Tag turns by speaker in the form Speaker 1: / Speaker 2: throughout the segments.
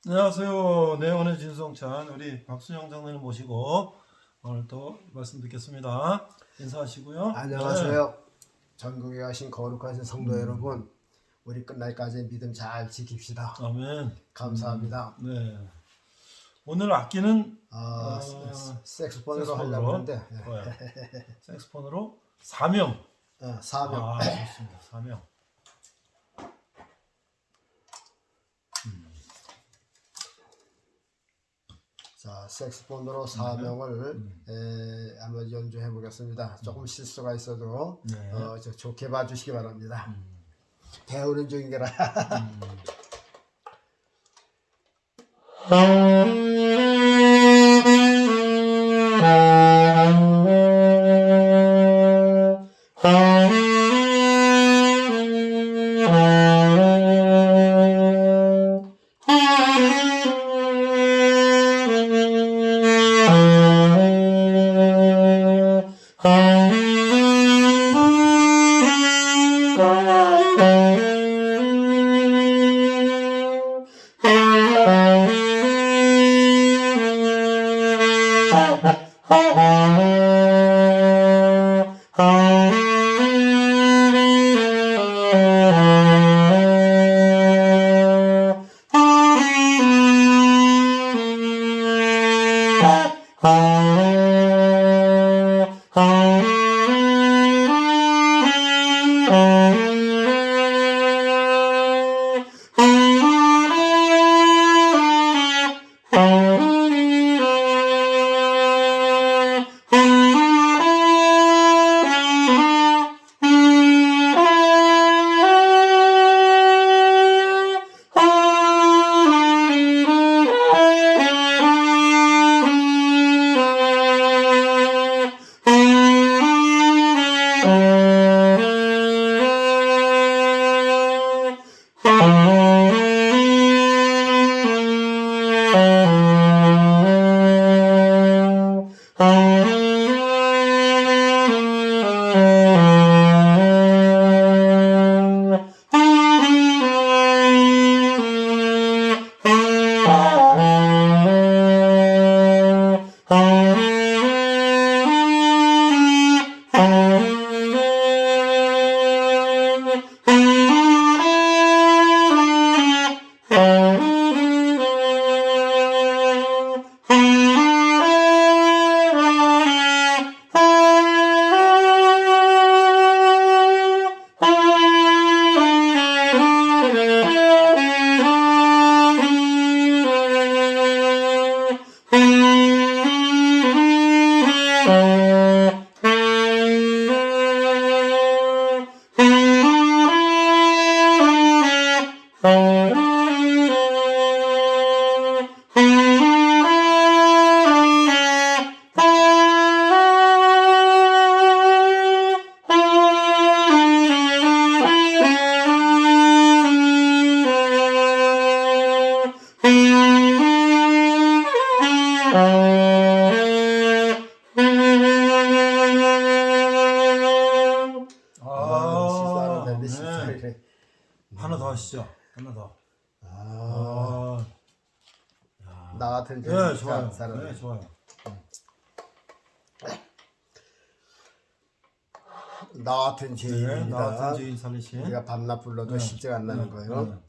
Speaker 1: 안녕하세요. 네, 오늘 진성찬 우리 박순영 장로님 모시고 오늘 또 말씀 듣겠습니다. 인사하시고요.
Speaker 2: 안녕하세요. 전국에 가신 거룩하신 성도 여러분, 우리 끝날까지 믿음 잘 지킵시다.
Speaker 1: 네. 아멘.
Speaker 2: 감사합니다.
Speaker 1: 네. 오늘 악기는
Speaker 2: 색소폰으로 하려고 하는데
Speaker 1: 좋아요. 색소폰으로 사명.
Speaker 2: 사명.
Speaker 1: 좋습니다. 사명.
Speaker 2: 자, 색소폰으로 사명을 한번 연주해 보겠습니다. 조금 실수가 있어도 좋게 봐주시기 바랍니다. 배우는 중이라.
Speaker 1: 하나 더 하시죠. 하나 더.
Speaker 2: 나 같은
Speaker 1: 네, 좋아요.
Speaker 2: 사람.
Speaker 1: 네, 좋아요.
Speaker 2: 나 같은 죄인입니다.
Speaker 1: 나 같은 죄인 살리신.
Speaker 2: 우리가 밤낮 불러도 실제가 안 나는 거예요.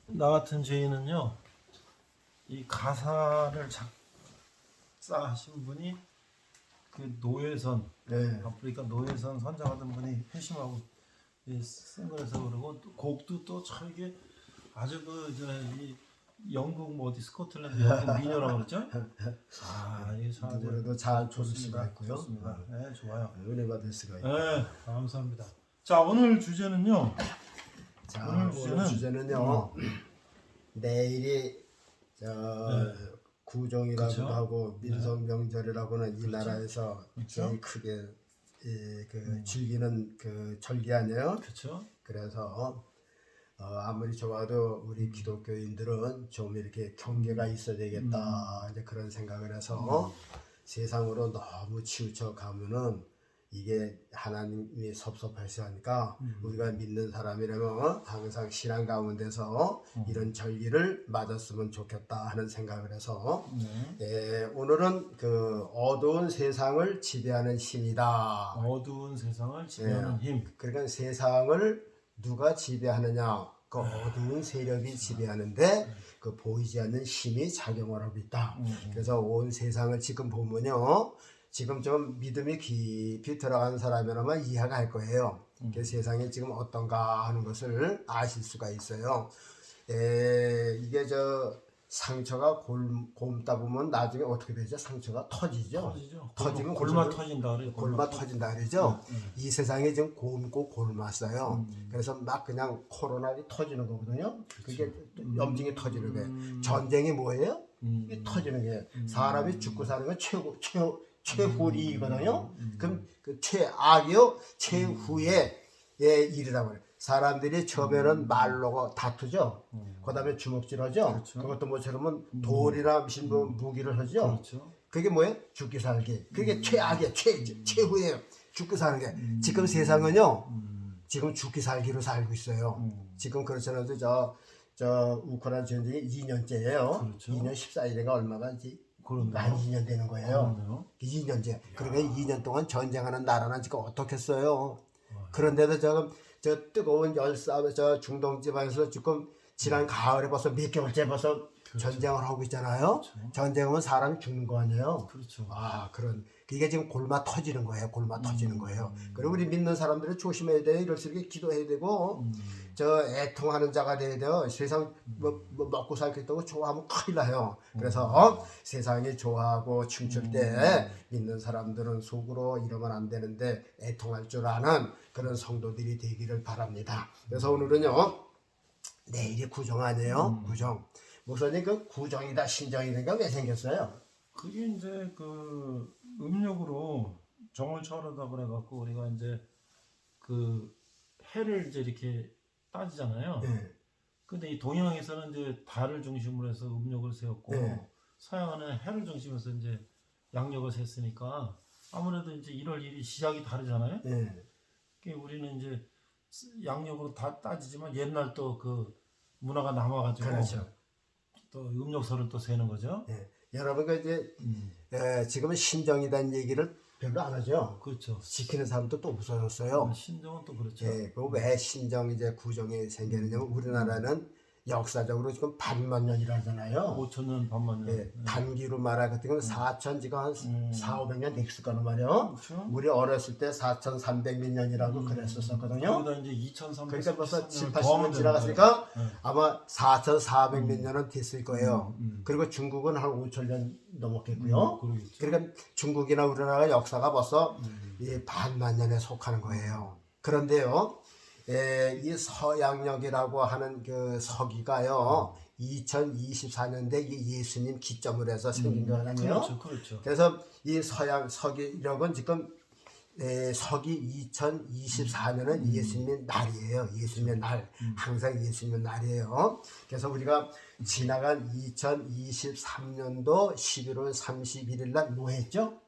Speaker 1: 나 같은 죄인은요, 이 가사를 작사하신 분이 그 노예선,
Speaker 2: 네.
Speaker 1: 아프리카 노예선 선장하던 분이 회심하고 쓴 거라서 그러고, 또 곡도 또 참 이게 아주 이 영국 뭐 어디 스코틀랜드 영국 미녀라고 그랬죠? 이게 참
Speaker 2: 누구라도 잘 부를 수가 있고요.
Speaker 1: 좋습니다. 네, 좋아요.
Speaker 2: 은혜 받을 수가 있고.
Speaker 1: 네, 감사합니다. 자, 오늘 주제는요.
Speaker 2: 자,
Speaker 1: 오늘
Speaker 2: 주제는요. 내일이 구정이라고도
Speaker 1: 그쵸?
Speaker 2: 하고 민속명절이라고는 이
Speaker 1: 그렇죠.
Speaker 2: 나라에서
Speaker 1: 그쵸?
Speaker 2: 제일 크게 즐기는 그 절기 아니에요.
Speaker 1: 그렇죠?
Speaker 2: 그래서 아무리 좋아도 우리 기독교인들은 좀 이렇게 경계가 있어야 되겠다 이제 그런 생각을 해서 세상으로 너무 치우쳐 가면은 이게 하나님이 섭섭하시니까 우리가 믿는 사람이라면 항상 신앙 가운데서 이런 절기를 맞았으면 좋겠다 하는 생각을 해서 오늘은 그 어두운 세상을 지배하는 힘이다.
Speaker 1: 어두운 세상을 지배하는 힘.
Speaker 2: 그러니까 세상을 누가 지배하느냐? 그 어두운 세력이 지배하는데 그 보이지 않는 힘이 작용을 하고 있다. 그래서 온 세상을 지금 보면요. 지금 좀 믿음이 깊이 들어간 사람이라면 이해가 할 거예요. 그 세상이 지금 어떤가 하는 것을 아실 수가 있어요. 이게 상처가 곪다 보면 나중에 어떻게 되죠? 상처가 터지죠. 터지면
Speaker 1: 골마 터진다 그래요.
Speaker 2: 골마 터진다 그러죠. 이 세상이 지금 곪고 골맞어요. 그래서 막 그냥 코로나가 터지는 거거든요. 그게 염증이 터지는 거예요. 전쟁이 뭐예요? 이게 터지는 거예요. 사람이 죽고 사는 건 최후이거든요. 그럼 그 최악이요, 최후의 일이라고 해요. 사람들이 처음에는 말로 다투죠. 그다음에 주먹질하죠.
Speaker 1: 그렇죠.
Speaker 2: 그것도 모처럼은 돌이나 무슨 무기를 하죠.
Speaker 1: 그렇죠.
Speaker 2: 그게 뭐예요? 죽기 살기. 그게 최악이에요. 최후예요. 죽기 사는 게. 지금 세상은요. 지금 죽기 살기로 살고 있어요. 지금 그렇잖아요. 저 우크라이나 전쟁이 2년째예요.
Speaker 1: 그렇죠.
Speaker 2: 2년 14일인가 얼마가 이제
Speaker 1: 그렇네요.
Speaker 2: 만 2년 되는 거예요.
Speaker 1: 그렇네요.
Speaker 2: 2년째. 그러니까 2년 동안 전쟁하는 나라는 지금 어떻겠어요. 그런데도 저 뜨거운 열싸움, 저 중동 지방에서 지금 지난 가을에 벌써 몇 개월째 벌써 전쟁을 하고 있잖아요. 전쟁하면 사람이 죽는 거 아니에요.
Speaker 1: 그렇죠.
Speaker 2: 이게 지금 골마 터지는 거예요. 골마 터지는 거예요. 그리고 우리 믿는 사람들은 조심해야 돼요. 이럴수록 기도해야 되고, 애통하는 자가 돼야 돼요. 세상 먹고 살겠다고 좋아하면 큰일 나요. 그래서 세상이 좋아하고 춤출 때 믿는 사람들은 속으로 이러면 안 되는데 애통할 줄 아는 그런 성도들이 되기를 바랍니다. 그래서 오늘은요, 내일이 구정 아니에요? 구정. 목사님 그 구정이다 신정이다 왜 생겼어요?
Speaker 1: 그게 이제 그 음력으로 정월 철하다 그래갖고 우리가 이제 그 해를 이제 이렇게 따지잖아요. 근데 이 동양에서는 이제 달을 중심으로 해서 음력을 세웠고 서양은 해를 중심으로 해서 이제 양력을 셌으니까 아무래도 이제 1월 1일 시작이 다르잖아요. 그러니까 우리는 이제 양력으로 다 따지지만 옛날 또 그 문화가 남아가지고
Speaker 2: 그렇죠.
Speaker 1: 또 음력서를 또 세는 거죠.
Speaker 2: 여러분 그 이제 지금은 신정이라는 얘기를 별로 안 하죠.
Speaker 1: 그렇죠.
Speaker 2: 지키는 사람도 또 없어졌어요.
Speaker 1: 신정은 또 그렇죠.
Speaker 2: 그 왜 신정 이제 구정이 생기느냐면 우리나라는 역사적으로 지금 반만 년이라잖아요.
Speaker 1: 5,000년 반만 년.
Speaker 2: 예, 단기로 말하거든요. 4천 지금 한 4,500년 됐을 거란 말이에요.
Speaker 1: 그렇죠.
Speaker 2: 우리 어렸을 때 4,300몇 년이라고 그랬었거든요.
Speaker 1: 그러다 이제 2,300.
Speaker 2: 그러니까 벌써 7, 80년 지나갔으니까 아마 4,400몇 년은 됐을 거예요. 그리고 중국은 한 5,000년 넘었겠고요.
Speaker 1: 그러겠죠.
Speaker 2: 그러니까 중국이나 우리나라 역사가 벌써 이 반만 년에 속하는 거예요. 그런데요, 이 서양역이라고 하는 그 서기가요, 2024년대 이 예수님 기점으로 해서 생긴 거거든요.
Speaker 1: 그렇죠, 그렇죠.
Speaker 2: 그래서 이 서양 서기력은 지금 서기 2024년은 예수님의 날이에요. 예수님의 날. 항상 예수님의 날이에요. 그래서 우리가 지나간 2023년도 11월 31일 날 뭐 했죠?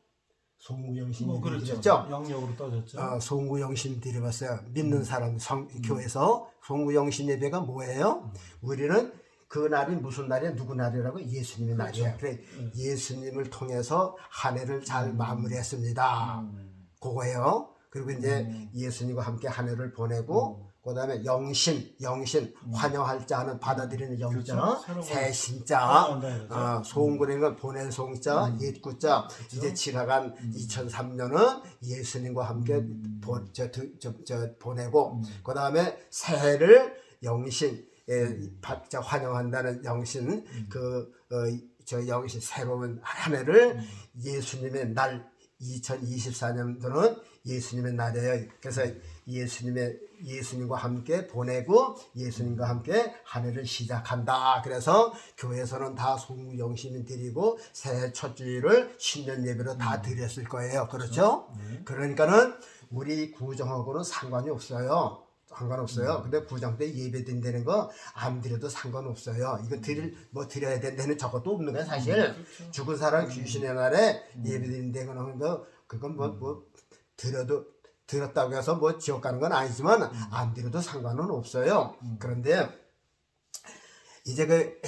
Speaker 2: 송구영신
Speaker 1: 그렇죠.
Speaker 2: 드렸죠?
Speaker 1: 양력으로 따졌죠.
Speaker 2: 송구영신 드려봤어요. 믿는 사람 교회에서 송구영신 예배가 뭐예요? 우리는 그 날이 무슨 날이야? 누구 날이라고? 예수님의 날이에요. 그래, 예수님을 통해서 한 해를 잘 마무리했습니다. 그거예요. 그리고 이제 예수님과 함께 한 해를 보내고 그 다음에 영신 환영할 자는 받아들이는 영자,
Speaker 1: 그렇죠.
Speaker 2: 새 신자,
Speaker 1: 그렇죠.
Speaker 2: 소원구라는 걸 보낸 송자, 옛구자. 이제 지나간 2003년은 예수님과 함께 보내고 그 다음에 새해를 영신, 환영한다는 영신, 영신 새로운 한 해를 예수님의 날 2024년도는 예수님의 날이에요. 그래서 예수님과 함께 보내고 예수님과 함께 한 해를 시작한다. 그래서 교회에서는 다 송구영신 드리고 새해 첫 주일을 신년 예배로 다 드렸을 거예요. 그렇죠? 그러니까는 우리 구정하고는 상관이 없어요. 상관없어요. 근데 구정 때 예배 드린다는 거 안 드려도 상관없어요. 이거 드려야 된다는 저것도 없는 거야, 사실.
Speaker 1: 그렇죠.
Speaker 2: 죽은 사람 귀신의 날에 예배 드린다는 거, 그건 들었다고 해서 뭐 지옥 가는 건 아니지만, 안 드려도 상관은 없어요. 그런데, 이제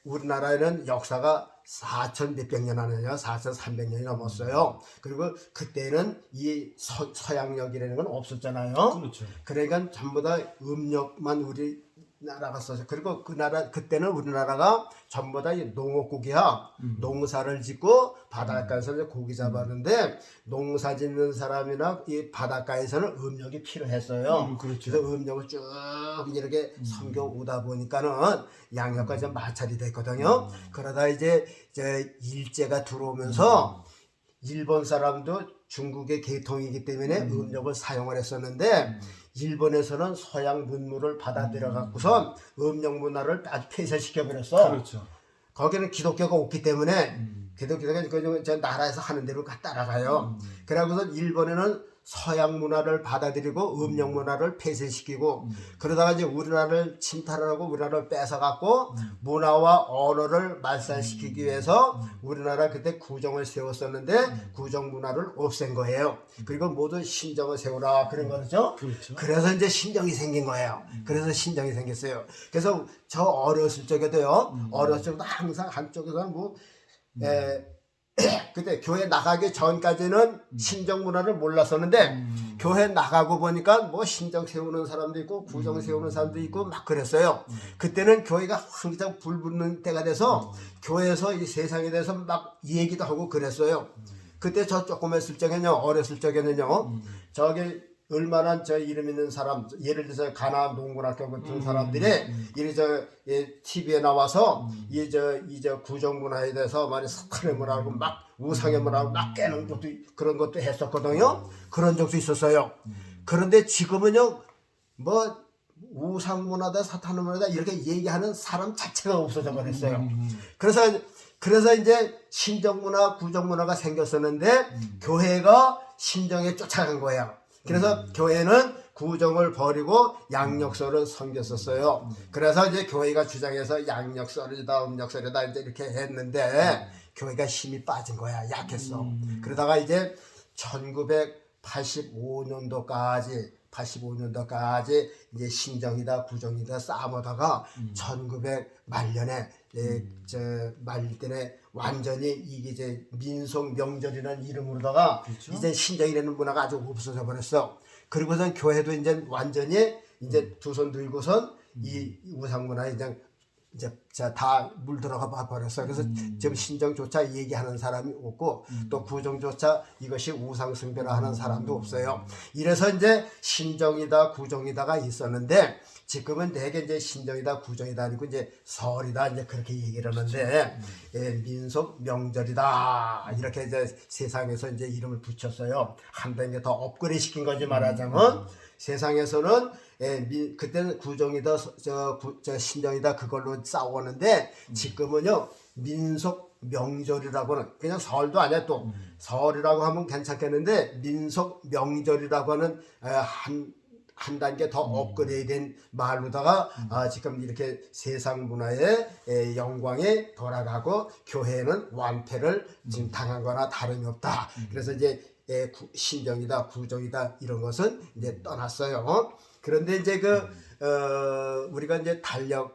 Speaker 2: 우리나라에는 역사가 4천 몇백 년 하느냐, 4,300년이 넘었어요. 그리고 그때는 이 서양역이라는 건 없었잖아요.
Speaker 1: 그렇죠.
Speaker 2: 그러니까 전부 다 음력만 우리나라가 써서, 그리고 그때는 우리나라가 전부 다 농업국이야. 농사를 짓고 바닷가에서 이제 고기 잡았는데, 농사 짓는 사람이나 이 바닷가에서는 음력이 필요했어요.
Speaker 1: 그렇죠.
Speaker 2: 그래서 음력을 쭉 이렇게 섬겨오다 보니까는 양력과 좀 마찰이 됐거든요. 그러다 이제 일제가 들어오면서 일본 사람도 중국의 계통이기 때문에 음력을 사용을 했었는데, 일본에서는 서양 문물을 받아들여 갖고선 음력 문화를 아주 폐쇄시켜 버렸어.
Speaker 1: 그렇죠.
Speaker 2: 거기는 기독교가 없기 때문에 기독교가 저 나라에서 하는 대로 따라가요. 그러고서 일본에는 서양 문화를 받아들이고 음력 문화를 폐쇄시키고 그러다가 이제 우리나라를 침탈하고 우리나라를 뺏어갖고 문화와 언어를 말살시키기 위해서 우리나라 그때 구정을 세웠었는데 구정 문화를 없앤 거예요. 그리고 모두 신정을 세우라 그런 거죠.
Speaker 1: 그렇죠.
Speaker 2: 그래서 이제 신정이 생긴 거예요. 그래서 신정이 생겼어요. 그래서 저 어렸을 적에도요. 어렸을 적에도 항상 한쪽에서는 그때 교회 나가기 전까지는 신정 문화를 몰랐었는데 교회 나가고 보니까 뭐 신정 세우는 사람도 있고 구정 세우는 사람도 있고 막 그랬어요. 그때는 교회가 항상 불붙는 때가 돼서 교회에서 이 세상에 대해서 막 얘기도 하고 그랬어요. 그때 저 조금 했을 적에는요, 어렸을 적에는요, 저기 얼마나 저 이름 있는 사람, 예를 들어서 가나 농군학교 같은 사람들이 TV에 나와서 이 구정 문화에 대해서 많이 사탄의 문화하고 막 우상의 문화하고 막 깨는 것도 그런 것도 했었거든요. 그런 적도 있었어요. 그런데 지금은요, 뭐 우상 문화다 사탄의 문화다 이렇게 얘기하는 사람 자체가 없어져 버렸어요. 그래서 이제 신정 문화, 구정 문화가 생겼었는데 교회가 신정에 쫓아간 거예요. 그래서 교회는 구정을 버리고 양력서를 섬겼었어요. 그래서 이제 교회가 주장해서 양력서이다, 음력서이다 이제 이렇게 했는데 교회가 힘이 빠진 거야. 약했어. 그러다가 이제 1985년도까지 이제 신정이다, 구정이다 싸움하다가 1900 말년에 말 때에 완전히 이게 이제 민속 명절이라는 이름으로다가
Speaker 1: 그렇죠?
Speaker 2: 이제 신정이라는 문화가 아주 없어져 버렸어. 그리고선 교회도 이제 완전히 이제 두 손 들고선 이 우상 문화에 이제 다 물들어가 봐 버렸어요. 그래서 지금 신정조차 얘기하는 사람이 없고 또 구정조차 이것이 우상 숭배라 하는 사람도 없어요. 이래서 이제 신정이다 구정이다가 있었는데 지금은 대개 이제 신정이다 구정이다 아니고 이제 설이다 이제 그렇게 얘기를 하는데 민속 명절이다 이렇게 이제 세상에서 이제 이름을 붙였어요. 한 단계 더 업그레이드 시킨 거지 말하자면 세상에서는 그때는 구정이다 저 신정이다 그걸로 싸웠는데 지금은요 민속 명절이라고는 그냥 설도 아니야. 또 설이라고 하면 괜찮겠는데 민속 명절이라고 하는 한 단계 더 업그레이드된 말로다가 지금 이렇게 세상 문화의 영광에 돌아가고 교회는 완패를 지금 당한 거나 다름이 없다. 그래서 이제 신정이다 구정이다 이런 것은 이제 떠났어요. 그런데 이제 우리가 이제 달력을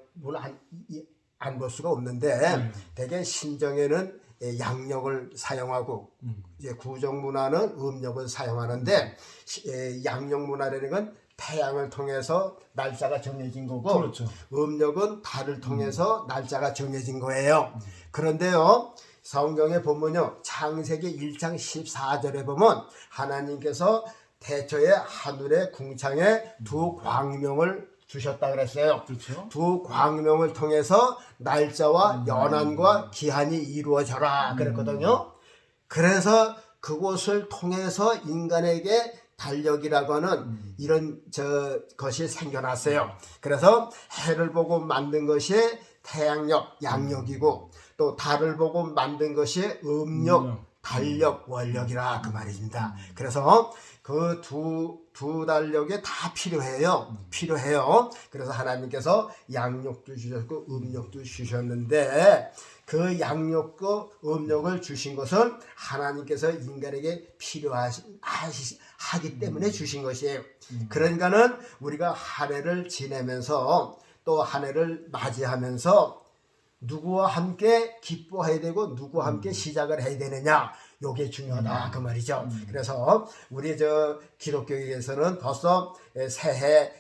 Speaker 2: 안 볼 수가 없는데 대개 신정에는 양력을 사용하고 이제 구정 문화는 음력을 사용하는데 양력 문화라는 건 태양을 통해서 날짜가 정해진 거고
Speaker 1: 그렇죠.
Speaker 2: 음력은 달을 통해서 날짜가 정해진 거예요. 그런데요. 성경에 보면요. 창세기 1장 14절에 보면 하나님께서 태초에 하늘의 궁창에 두 광명을 주셨다 그랬어요.
Speaker 1: 그렇죠.
Speaker 2: 두 광명을 통해서 날짜와 연한과 기한이 이루어져라 그랬거든요. 그래서 그곳을 통해서 인간에게 달력이라고 하는 이런 것이 생겨났어요. 그래서 해를 보고 만든 것이 태양력, 양력이고 또 달을 보고 만든 것이 음력, 달력, 월력이라 그 말입니다. 그래서 그 두 달력이 다 필요해요. 그래서 하나님께서 양력도 주셨고 음력도 주셨는데 그 양력과 음력을 주신 것은 하나님께서 인간에게 필요하기 때문에 주신 것이에요. 그러니까는 우리가 한 해를 지내면서 또 한 해를 맞이하면서 누구와 함께 기뻐해야 되고 누구와 함께 시작을 해야 되느냐 요게 중요하다 그 말이죠. 그래서 우리 기독교에서는 벌써 새해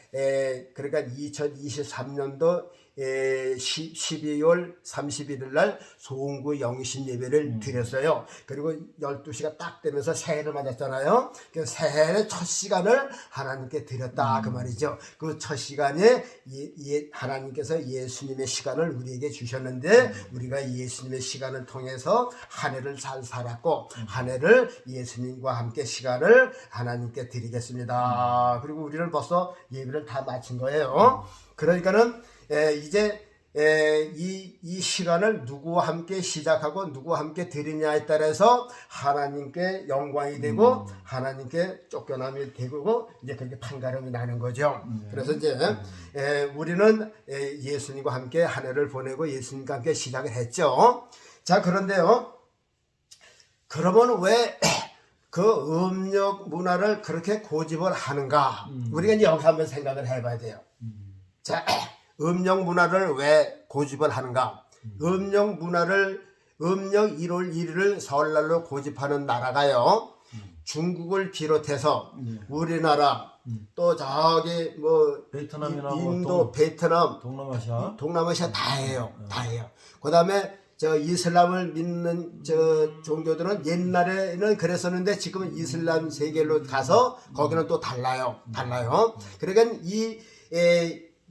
Speaker 2: 그러니까 2023년도 12월 31일 날 소원구 영신 예배를 드렸어요. 그리고 12시가 딱 되면서 새해를 맞았잖아요. 그 새해의 첫 시간을 하나님께 드렸다 그 말이죠. 그 첫 시간에 하나님께서 예수님의 시간을 우리에게 주셨는데 우리가 예수님의 시간을 통해서 한 해를 잘 살았고 한 해를 예수님과 함께 시간을 하나님께 드리겠습니다. 그리고 우리는 벌써 예배를 다 마친 거예요. 그러니까는 이제 이 시간을 누구와 함께 시작하고 누구와 함께 드리냐에 따라서 하나님께 영광이 되고 하나님께 쫓겨남이 되고 이제 그렇게 판가름이 나는 거죠. 그래서 이제 우리는 예수님과 함께 한 해를 보내고 예수님과 함께 시작을 했죠. 자, 그런데요. 그러면 왜 그 음력 문화를 그렇게 고집을 하는가? 우리가 이제 여기서 한번 생각을 해봐야 돼요. 자, 음력 문화를 왜 고집을 하는가? 음력 문화를 음력 1월 1일을 설날로 고집하는 나라가요. 중국을 비롯해서 우리나라 또 저기 뭐
Speaker 1: 베트남이나
Speaker 2: 인도, 베트남,
Speaker 1: 동남아시아
Speaker 2: 다 해요. 그다음에 이슬람을 믿는 종교들은 옛날에는 그랬었는데 지금은 이슬람 세계로 가서 거기는 또 달라요. 그러니까 이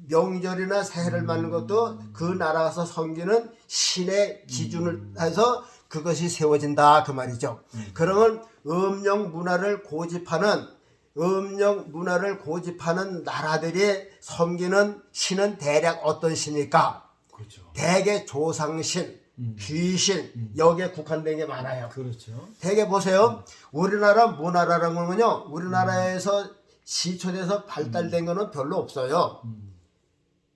Speaker 2: 명절이나 새해를 맞는 것도 그 나라에서 섬기는 신의 기준을 해서 그것이 세워진다 그 말이죠. 그러면 음력 문화를 고집하는 나라들이 섬기는 신은 대략 어떤 신일까?
Speaker 1: 그렇죠.
Speaker 2: 대개 조상신, 귀신 여기에 국한된 게 많아요.
Speaker 1: 그렇죠.
Speaker 2: 대개 보세요. 우리나라 문화라는 거는요. 우리나라에서 시초돼서 발달된 거는 별로 없어요.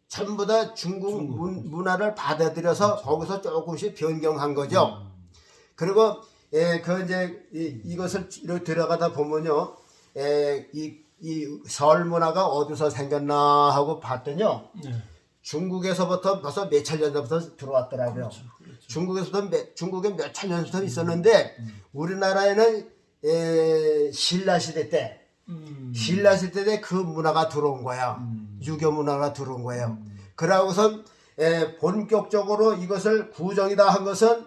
Speaker 2: 전부 다 중국 문화를 받아들여서 거기서 조금씩 변경한 거죠. 그리고 이것을 들어가다 보면요, 이 설 문화가 어디서 생겼나 하고 봤더니요, 중국에서부터 벌써 몇천 년 전부터 들어왔더라고요. 그렇죠. 중국에 몇천 년 전부터 있었는데 우리나라에는 신라 시대 때 그 문화가 들어온 거야. 유교 문화가 들어온 거예요. 그러고선 본격적으로 이것을 구정이다 한 것은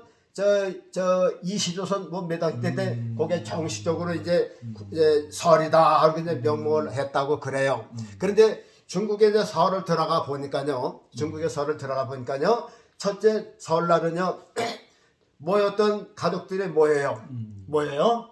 Speaker 2: 이시조선 뭐 몇학 때 그게 정식적으로 이제 설이다 하고 이제 명목을 했다고 그래요. 그런데 중국에 이제 설을 들어가 보니까요. 첫째 설날은요. 모였던 가족들이 모여요.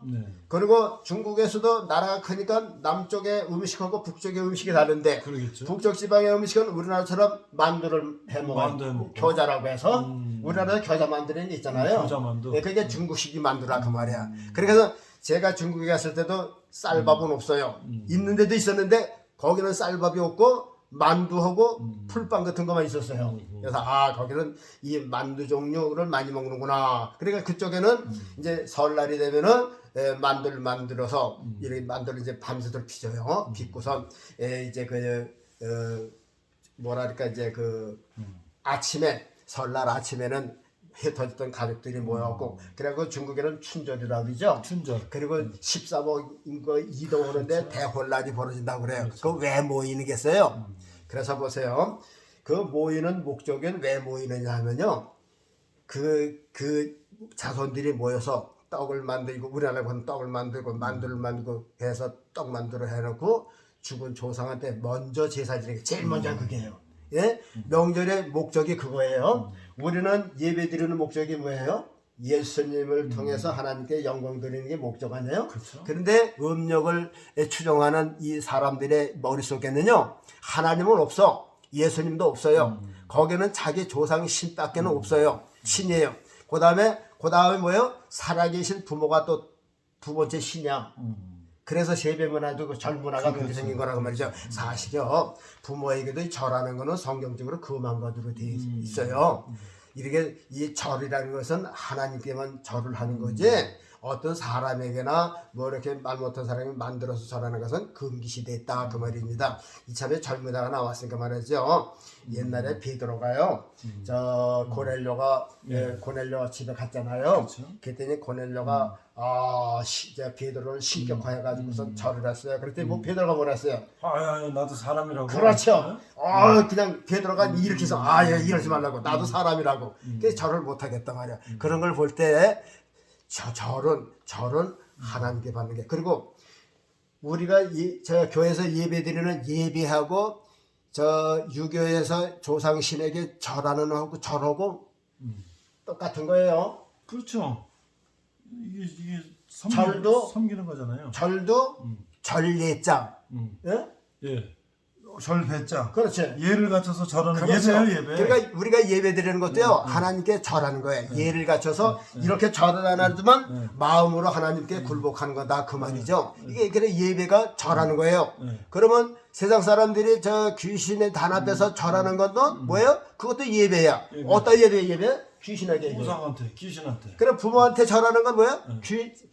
Speaker 1: 네.
Speaker 2: 그리고 중국에서도 나라가 크니까 남쪽의 음식하고 북쪽의 음식이 다른데
Speaker 1: 그러겠죠.
Speaker 2: 북쪽 지방의 음식은 우리나라처럼 만두를 해먹어요.
Speaker 1: 만두 해먹고.
Speaker 2: 겨자라고 해서 우리나라에 겨자 만두는 있잖아요.
Speaker 1: 겨자 만두.
Speaker 2: 그게 중국식이 만두라 그 말이야. 그래서 제가 중국에 갔을 때도 쌀밥은 없어요. 있는 데도 있었는데 거기는 쌀밥이 없고 만두하고 풀빵 같은 것만 있었어요. 그래서 거기는 이 만두 종류를 많이 먹는구나. 그러니까 그쪽에는 이제 설날이 되면은 만두를 만들어서 이렇게 만두를 이제 밤새도록 빚어요. 빚고선 이제 뭐랄까 이제 아침에 설날 아침에는 해 터졌던 가족들이 모여갖고 그리고 중국에는 춘절이라고 그러죠.
Speaker 1: 춘절.
Speaker 2: 그리고 13억 인거 이동하는데 대혼란이 벌어진다고 그래요. 그 왜 모이겠어요? 그래서 보세요. 그 모이는 목적은 왜 모이느냐 하면요. 그 자손들이 모여서 떡을 만들고 우리나라에는 떡을 만들고 만두를 만들고 해서 떡 만두를 해놓고 죽은 조상한테 먼저 제사 드리는 게 제일 먼저 그게요. 예? 명절의 목적이 그거예요. 우리는 예배 드리는 목적이 뭐예요? 예수님을 통해서 하나님께 영광 드리는 게 목적 아니에요?
Speaker 1: 그렇죠.
Speaker 2: 그런데 음력을 추정하는 이 사람들의 머릿속에는요. 하나님은 없어. 예수님도 없어요. 거기는 자기 조상 신밖에는 없어요. 신이에요. 그 다음에 뭐예요? 살아계신 부모가 또 두 번째 신이야. 그래서 세배문화도 그 절문화가 그렇게 생긴 거라고 말이죠. 사실요. 부모에게도 절하는 거는 성경적으로 금한 것으로 되어 있어요. 이렇게 이 절이라는 것은 하나님께만 절을 하는 거지 어떤 사람에게나 뭐 이렇게 말 못한 사람이 만들어서 절하는 것은 금기시됐다 그 말입니다. 이참에 절문화가 나왔으니까 말이죠. 옛날에 베드로가요. 고넬료가 고넬료 집에 갔잖아요.
Speaker 1: 그렇죠.
Speaker 2: 그랬더니 고넬료가 베드로를 신격화해가지고서 절을 했어요. 그랬더니 뭐 베드로가 뭐라 했어요?
Speaker 1: 나도 사람이라고.
Speaker 2: 그렇죠. 그냥 베드로가 이렇게 해서 이러지 말라고 나도 사람이라고. 그래서 절을 못하겠다 말이야. 그런 걸 볼 때 절은 하나님께 받는 게. 그리고 우리가 저 교회에서 예배드리는 예배하고 저 유교에서 조상신에게 절하는 하고 절하고 똑같은 거예요.
Speaker 1: 그렇죠. 이게
Speaker 2: 절도
Speaker 1: 섬기는 거잖아요.
Speaker 2: 절도 절예자.
Speaker 1: 예. 절배자.
Speaker 2: 그렇지.
Speaker 1: 예를 갖춰서 절하는
Speaker 2: 그렇죠.
Speaker 1: 예배예요, 예배.
Speaker 2: 그러니까 우리가 예배 드리는 것도요. 하나님께 절하는 거예요. 예를 갖춰서 이렇게 절을 안 하지만 마음으로 하나님께 굴복하는 거다 그 말이죠. 이게 그래 예배가 절하는 거예요. 그러면 세상 사람들이 저 귀신의 단 앞에서 절하는 것도 뭐예요? 그것도 예배야. 어떤 예배? 귀신에게 예배.
Speaker 1: 우상한테, 귀신한테.
Speaker 2: 그럼 부모한테 절하는 건 뭐야?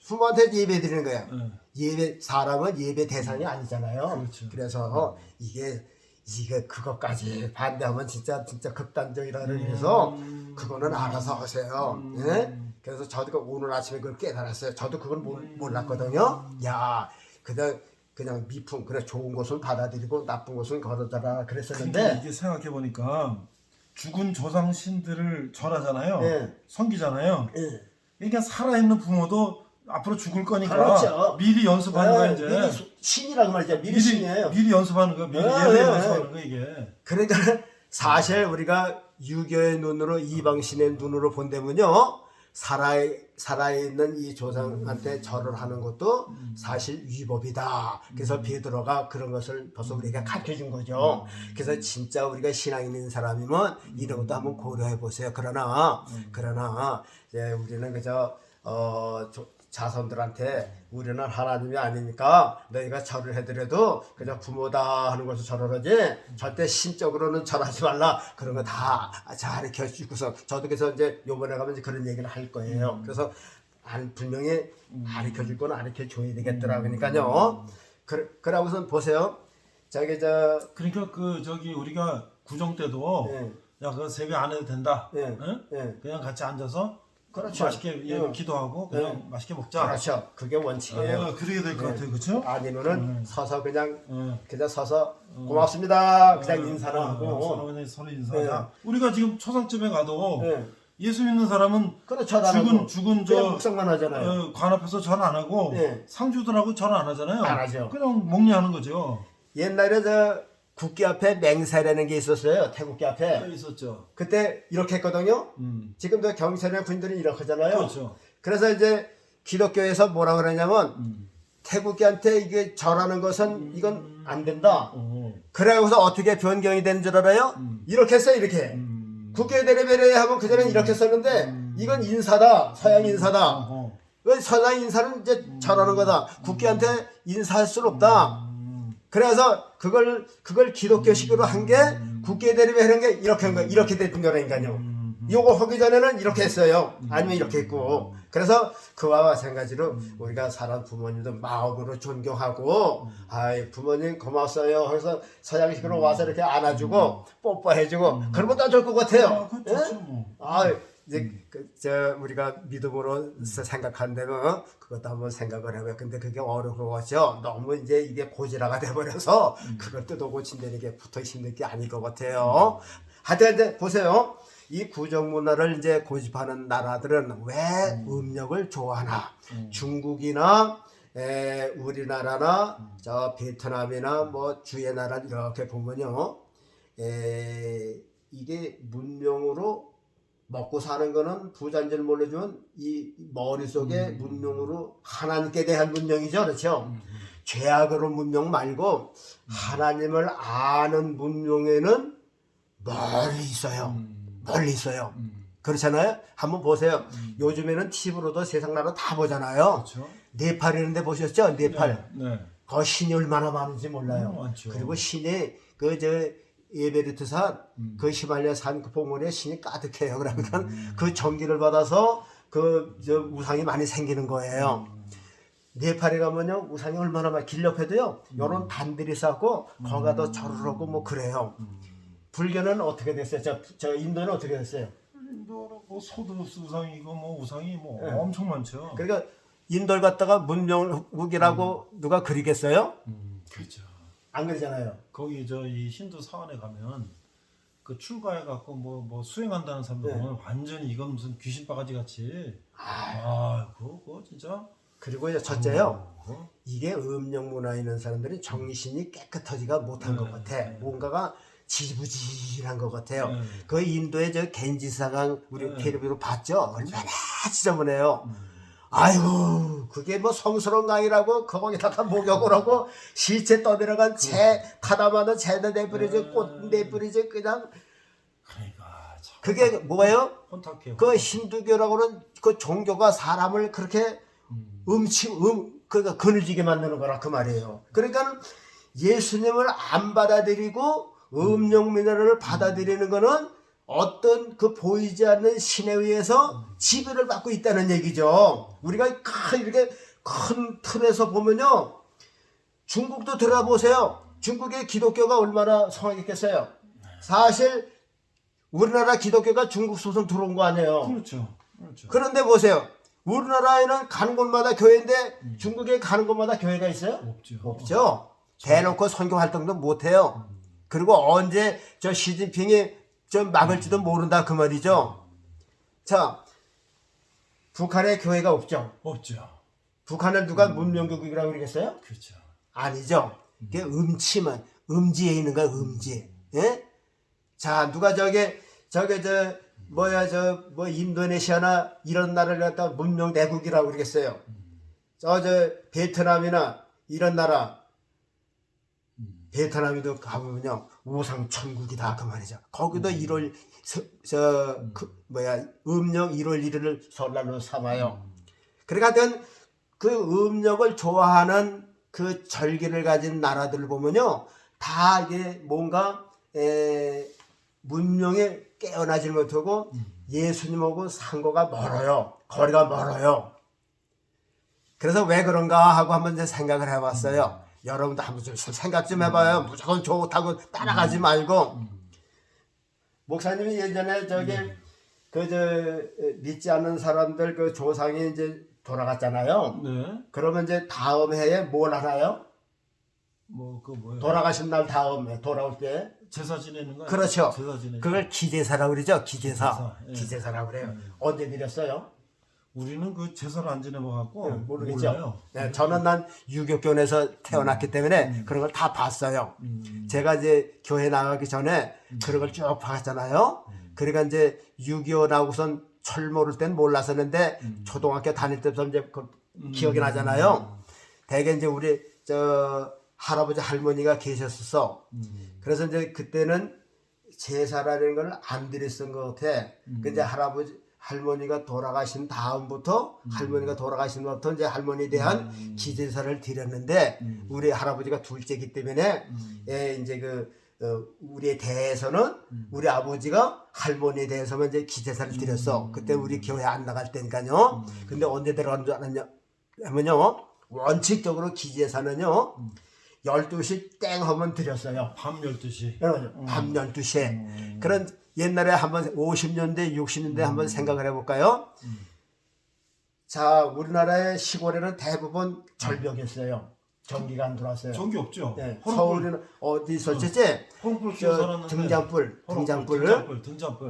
Speaker 2: 부모한테 예배 드리는 거야. 예배 사람은 예배 대상이 아니잖아요.
Speaker 1: 그렇죠.
Speaker 2: 그래서 이게 그것까지 반대하면 진짜 극단적이라 그래서 그거는 알아서 하세요. 예? 그래서 저도 오늘 아침에 그걸 깨달았어요. 저도 그걸 몰랐거든요. 그냥 미풍 그래 좋은 것은 받아들이고 나쁜 것은 걸어져라 그랬었는데
Speaker 1: 근데 이게 생각해 보니까 죽은 조상 신들을 절하잖아요.
Speaker 2: 예.
Speaker 1: 섬기잖아요.
Speaker 2: 예.
Speaker 1: 그러니까 살아있는 부모도 앞으로 죽을 거니까
Speaker 2: 그렇죠.
Speaker 1: 미리 연습하는 거야 이제.
Speaker 2: 미리 신이라고 말이죠. 미리 신이에요.
Speaker 1: 미리 연습하는 거야. 미리 예배 연습하는 거 이게.
Speaker 2: 그러니까 사실 우리가 유교의 눈으로 이방신의 눈으로 본다면요. 살아있는 이 조상한테 절을 하는 것도 사실 위법이다. 그래서 베드로가 그런 것을 벌써 우리가 가르쳐 준 거죠. 그래서 진짜 우리가 신앙 있는 사람이면 이런 것도 한번 고려해 보세요. 그러나 이제 우리는 그저 자손들한테 우리는 하나님이 아니니까 너희가 절을 해드려도 그냥 부모다 하는 것을 절을 하지 절대 신적으로는 절하지 말라 그런 거 다 가르쳐 주고서 저도 그래서 이제 요번에 가면 이제 그런 얘기를 할 거예요. 그래서 분명히 가르쳐 줄 건 가르쳐 줘야 되겠더라. 그러니까요. 그러고선 보세요.
Speaker 1: 그러니까 우리가 구정 때도 야 그거 세배 안 해도 된다.
Speaker 2: 예.
Speaker 1: 응? 그냥 같이 앉아서
Speaker 2: 그렇죠.
Speaker 1: 맛있게 예, 기도하고 그냥 맛있게 먹자.
Speaker 2: 그렇죠. 그게 원칙이에요.
Speaker 1: 그러게 될 것 같아요, 그렇죠?
Speaker 2: 아니면은 서서 그냥 서서
Speaker 1: 어.
Speaker 2: 고맙습니다. 그냥 인사를 하고.
Speaker 1: 서로 인사하자. 우리가 지금 초상집에 가도
Speaker 2: 네.
Speaker 1: 예수 믿는 사람은
Speaker 2: 그렇죠.
Speaker 1: 죽은
Speaker 2: 그냥 묵상만 하잖아요.
Speaker 1: 관 앞에서 절 안 하고
Speaker 2: 네.
Speaker 1: 상주들하고 절 안 하잖아요.
Speaker 2: 안 하죠.
Speaker 1: 그냥 목례하는 거죠.
Speaker 2: 옛날에 국기 앞에 맹사라는 게 있었어요. 태국기 앞에.
Speaker 1: 있었죠.
Speaker 2: 그때 이렇게 했거든요. 지금도 경찰이나 군인들이 이렇게 하잖아요.
Speaker 1: 그렇죠.
Speaker 2: 그래서 이제 기독교에서 뭐라 그러냐면 태국기한테 이게 절하는 것은 이건 안 된다. 그래서 어떻게 변경이 되는 줄 알아요? 이렇게 했어요. 이렇게. 국교에 대레베레 하면 그전에는 이렇게 썼는데 이건 인사다. 서양 인사다. 서양 인사는 이제 절하는 거다. 국교한테 인사할 수는 없다. 그래서 그걸 기독교식으로 한 게 국교에 대리하는 게 이렇게 한 거 이렇게 됐던 거라니까요. 요거 하기 전에는 이렇게 했어요. 아니면 이렇게 했고. 그래서 그와 마찬가지로 우리가 사람 부모님도 마음으로 존경하고 부모님 고맙어요. 그래서 서양식으로 와서 이렇게 안아주고 뽀뽀해주고 그러면 더 좋을 것 같아요. 이제 우리가 믿음으로 생각한다면 그것도 한번 생각을 해봐요. 근데 그게 어려워서 너무 이제 이게 고지라가 돼버려서 그걸 뜯어 고친다는 게 붙어 있는 게 아닐 것 같아요. 하여튼 이제 보세요. 이 구정 문화를 이제 고집하는 나라들은 왜 음력을 좋아하나? 중국이나 우리나라나 저 베트남이나 뭐 주의 나라 이렇게 보면요, 이게 문명으로 먹고 사는 거는 부자인지를 몰라주면 이 머릿속에 문명으로 하나님께 대한 문명이죠. 그렇죠? 죄악으로 문명 말고 하나님을 아는 문명에는 멀리 있어요. 멀리 있어요. 그렇잖아요? 한번 보세요. 요즘에는 TV로도 세상 나라 다 보잖아요.
Speaker 1: 그렇죠.
Speaker 2: 네팔이라는데 보셨죠? 네팔.
Speaker 1: 네.
Speaker 2: 거 신이 얼마나 많은지 몰라요.
Speaker 1: 많죠.
Speaker 2: 그리고 신이 에베레스트산 그 히말라야 산 그 봉우리에 신이 가득해요. 그러니까 그 전기를 받아서 우상이 많이 생기는 거예요. 네팔에 가면요 우상이 얼마나 많이 길 옆에도요 요런 단들이 쌓고 거기다 절을 하고 뭐 그래요. 불교는 어떻게 됐어요? 저 인도는 어떻게 됐어요?
Speaker 1: 인도는 뭐 소드로스 우상이고 뭐 우상이 뭐 엄청 많죠.
Speaker 2: 그러니까 인도를 갖다가 문명국이라고 누가 그리겠어요?
Speaker 1: 그렇죠.
Speaker 2: 안 그러잖아요.
Speaker 1: 거기 이 힌두 사원에 가면 그 출가해 갖고 뭐 수행한다는 사람들 보면 완전히 이건 무슨 귀신 바가지 같이 그거 진짜.
Speaker 2: 그리고 첫째요. 이게 음력 문화에 있는 사람들이 정신이 깨끗하지가 못한 것 같아. 뭔가가 지지부진한 것 같아요. 그 인도의 겐지사강 우리 텔레비로 봤죠? 얼마나 지저분해요. 아이고 그게 뭐 성스러운 강이라고 거기다가 목욕을 하고 시체 떠내려간 재 타다마는 재도 내버리죠. 꽃 내버리죠. 그냥
Speaker 1: 그러니까 참
Speaker 2: 그게 뭐예요?
Speaker 1: 혼탁해요.
Speaker 2: 그 힌두교라고는 그 종교가 사람을 그렇게 그러니까 그늘지게 만드는 거라 그 말이에요. 그러니까 예수님을 안 받아들이고 음력민화를 받아들이는 거는 어떤 그 보이지 않는 신에 의해서 지배를 받고 있다는 얘기죠. 우리가 이렇게 큰 틀에서 보면요, 중국도 들어보세요. 중국의 기독교가 얼마나 성하겠어요. 사실 우리나라 기독교가 중국 소송 들어온 거 아니에요.
Speaker 1: 그렇죠.
Speaker 2: 그런데 보세요. 우리나라에는 가는 곳마다 교회인데 중국에 가는 곳마다 교회가 있어요? 없죠. 대놓고 선교 활동도 못해요. 그리고 언제 시진핑이 막을지도 모른다 그 말이죠. 자, 북한에 교회가 없죠. 북한을 누가 문명국이라고 그러겠어요?
Speaker 1: 그렇죠.
Speaker 2: 아니죠. 그게 음지에 있는 거야. 음지. 예? 자, 누가 인도네시아나 이런 나라를 갖다 문명 내국이라고 그러겠어요. 베트남이나 이런 나라. 베트남에도 가보면요 우상 천국이다 그 말이죠. 거기도 1월 음력 1월 1일을 설날로 삼아요. 그러니까 그 음력을 좋아하는 그 절기를 가진 나라들을 보면요 다 이게 뭔가 문명에 깨어나지 못하고 예수님하고 상고가 멀어요. 거리가 멀어요. 그래서 왜 그런가 하고 한번 이제 생각을 해봤어요. 여러분도 한번 좀 생각 좀 해봐요. 무조건 좋다고 따라가지 말고. 목사님이 예전에 믿지 않는 사람들 그 조상이 이제 돌아갔잖아요.
Speaker 1: 네.
Speaker 2: 그러면 이제 다음 해에 뭘 하나요?
Speaker 1: 뭐예요?
Speaker 2: 돌아가신 날 다음 해 돌아올 때.
Speaker 1: 제사 지내는 거예요?
Speaker 2: 그렇죠.
Speaker 1: 제사 지내는
Speaker 2: 그걸 기제사라고 그러죠. 기제사.
Speaker 1: 예.
Speaker 2: 기제사라고 그래요. 언제 드렸어요?
Speaker 1: 우리는 그 제사를 안 지내봐 갖고
Speaker 2: 모르겠죠.
Speaker 1: 몰라요.
Speaker 2: 네, 저는 난 유교권에서 태어났기 때문에 그런 걸 다 봤어요. 제가 이제 교회 나가기 전에 그런 걸 쭉 봤잖아요. 그러니까 이제 6.25 나오고선 철 모를 땐 몰랐었는데 초등학교 다닐 때부터 이제 기억이 나잖아요. 대개 이제 우리 저 할아버지 할머니가 계셨었어. 그래서 이제 그때는 제사라는 걸 안 드렸던 것 같아. 근데 할아버지 할머니가 돌아가신 다음부터 할머니가 돌아가신 후부터 이제 할머니에 대한 기제사를 드렸는데 우리 할아버지가 둘째기 때문에 이제 우리에 대해서는 우리 아버지가 할머니에 대해서만 이제 기제사를 드렸어. 그때 우리 교회 안 나갈 때니까요. 근데 언제 들어간 줄 아냐면요. 원칙적으로 기제사는요. 12시 땡 하면 드렸어요.
Speaker 1: 밤 12시.
Speaker 2: 밤 12시에. 그런 옛날에 한번 50년대, 60년대 한번 생각을 해볼까요? 자, 우리나라의 시골에는 대부분 절벽이었어요. 전기가 안 들어왔어요.
Speaker 1: 전기 없죠.
Speaker 2: 네, 서울에는 어디 있었지?
Speaker 1: 호롱불 키워 살았는데.
Speaker 2: 등잔불.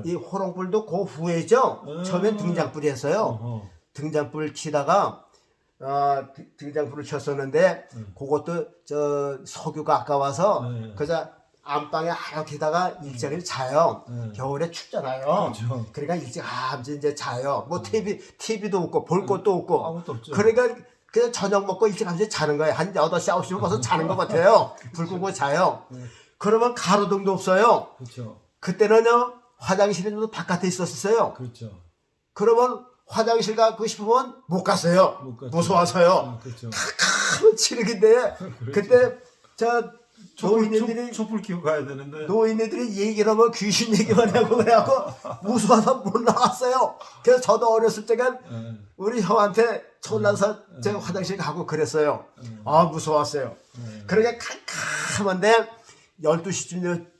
Speaker 2: 이 호롱불도 그 후에죠. 처음엔 등잔불이었어요. 등잔불 치다가 등잔불을 쳤었는데 그것도 저 석유가 아까워서 그저 안방에 하얗게다가 일찍 자요. 겨울에 춥잖아요.
Speaker 1: 그렇죠.
Speaker 2: 그러니까 일찍 이제 자요. 뭐 TV도 없고 볼 것도 없고.
Speaker 1: 아무것도 없죠.
Speaker 2: 그러니까 그냥 저녁 먹고 일찍 이제 자는 거예요. 한 8시 9시면 벌써 자는 것 같아요. 불 끄고 자요. 그러면 가로등도 없어요.
Speaker 1: 그렇죠.
Speaker 2: 그때는요 화장실에도 바깥에 있었어요.
Speaker 1: 그렇죠.
Speaker 2: 그러면 화장실 가고 싶으면 못 갔어요.
Speaker 1: 못 갔죠.
Speaker 2: 무서워서요.
Speaker 1: 그렇죠.
Speaker 2: 큰 치르기인데 그때 저 노인네들이
Speaker 1: 촛불 켜고 가야 되는데.
Speaker 2: 노인네들이 얘기를 하면 귀신 얘기만 하고 그래갖고 무서워서 못 나갔어요. 그래서 저도 어렸을 때가 우리 형한테 촌나서 제가 화장실 가고 그랬어요. 무서웠어요. 그러니까 캄캄한데 12시쯤 되면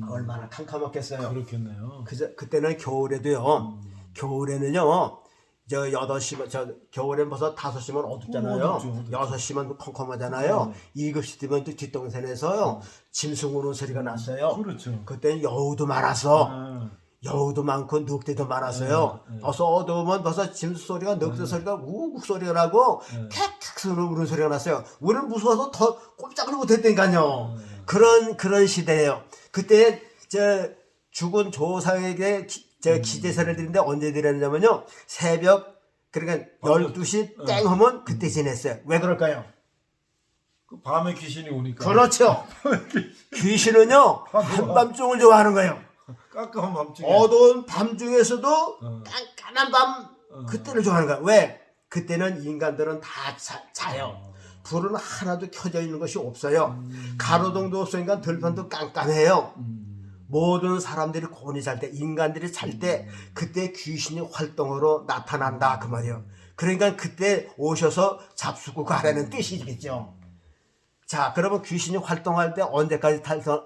Speaker 2: 얼마나 캄캄했겠어요.
Speaker 1: 그렇겠네요.
Speaker 2: 그때는 겨울에도요. 겨울에는요. 저 8시면 겨울엔 벌써 5시면 어둡잖아요.
Speaker 1: 어둡죠.
Speaker 2: 6시면 컴컴하잖아요. 2급시 되면 또 뒷동산에서요. 짐승 우는 소리가 났어요.
Speaker 1: 그렇죠.
Speaker 2: 그때는 여우도 많아서 여우도 많고 늑대도 많았어요. 벌써 어두우면 벌써 짐승 소리가 늑대 소리가 우국 소리가 나고 캣캣 우는 소리가 났어요. 우리는 무서워서 더 꼼짝을 못했다니까요. 그런 시대예요. 그때 저 죽은 조상에게 기제사를 드리는데 언제 드렸냐면요. 새벽 그러니까 12시 땡 하면 그때 지냈어요. 왜 그럴까요?
Speaker 1: 그 밤에 귀신이 오니까.
Speaker 2: 그렇죠. 귀신은요. 한밤중을 좋아하는 거예요.
Speaker 1: 깜깜한 밤중에.
Speaker 2: 어두운 밤중에서도 깜깜한 밤 그때를 좋아하는 거예요. 왜? 그때는 인간들은 다 자요. 불은 하나도 켜져 있는 것이 없어요. 가로등도 없으니까 들판도 깜깜해요. 모든 사람들이 곤히 잘 때, 인간들이 잘 때 그때 귀신이 활동으로 나타난다 그 말이에요. 그러니까 그때 오셔서 잡수고 가라는 뜻이겠죠. 자, 그러면 귀신이 활동할 때 언제까지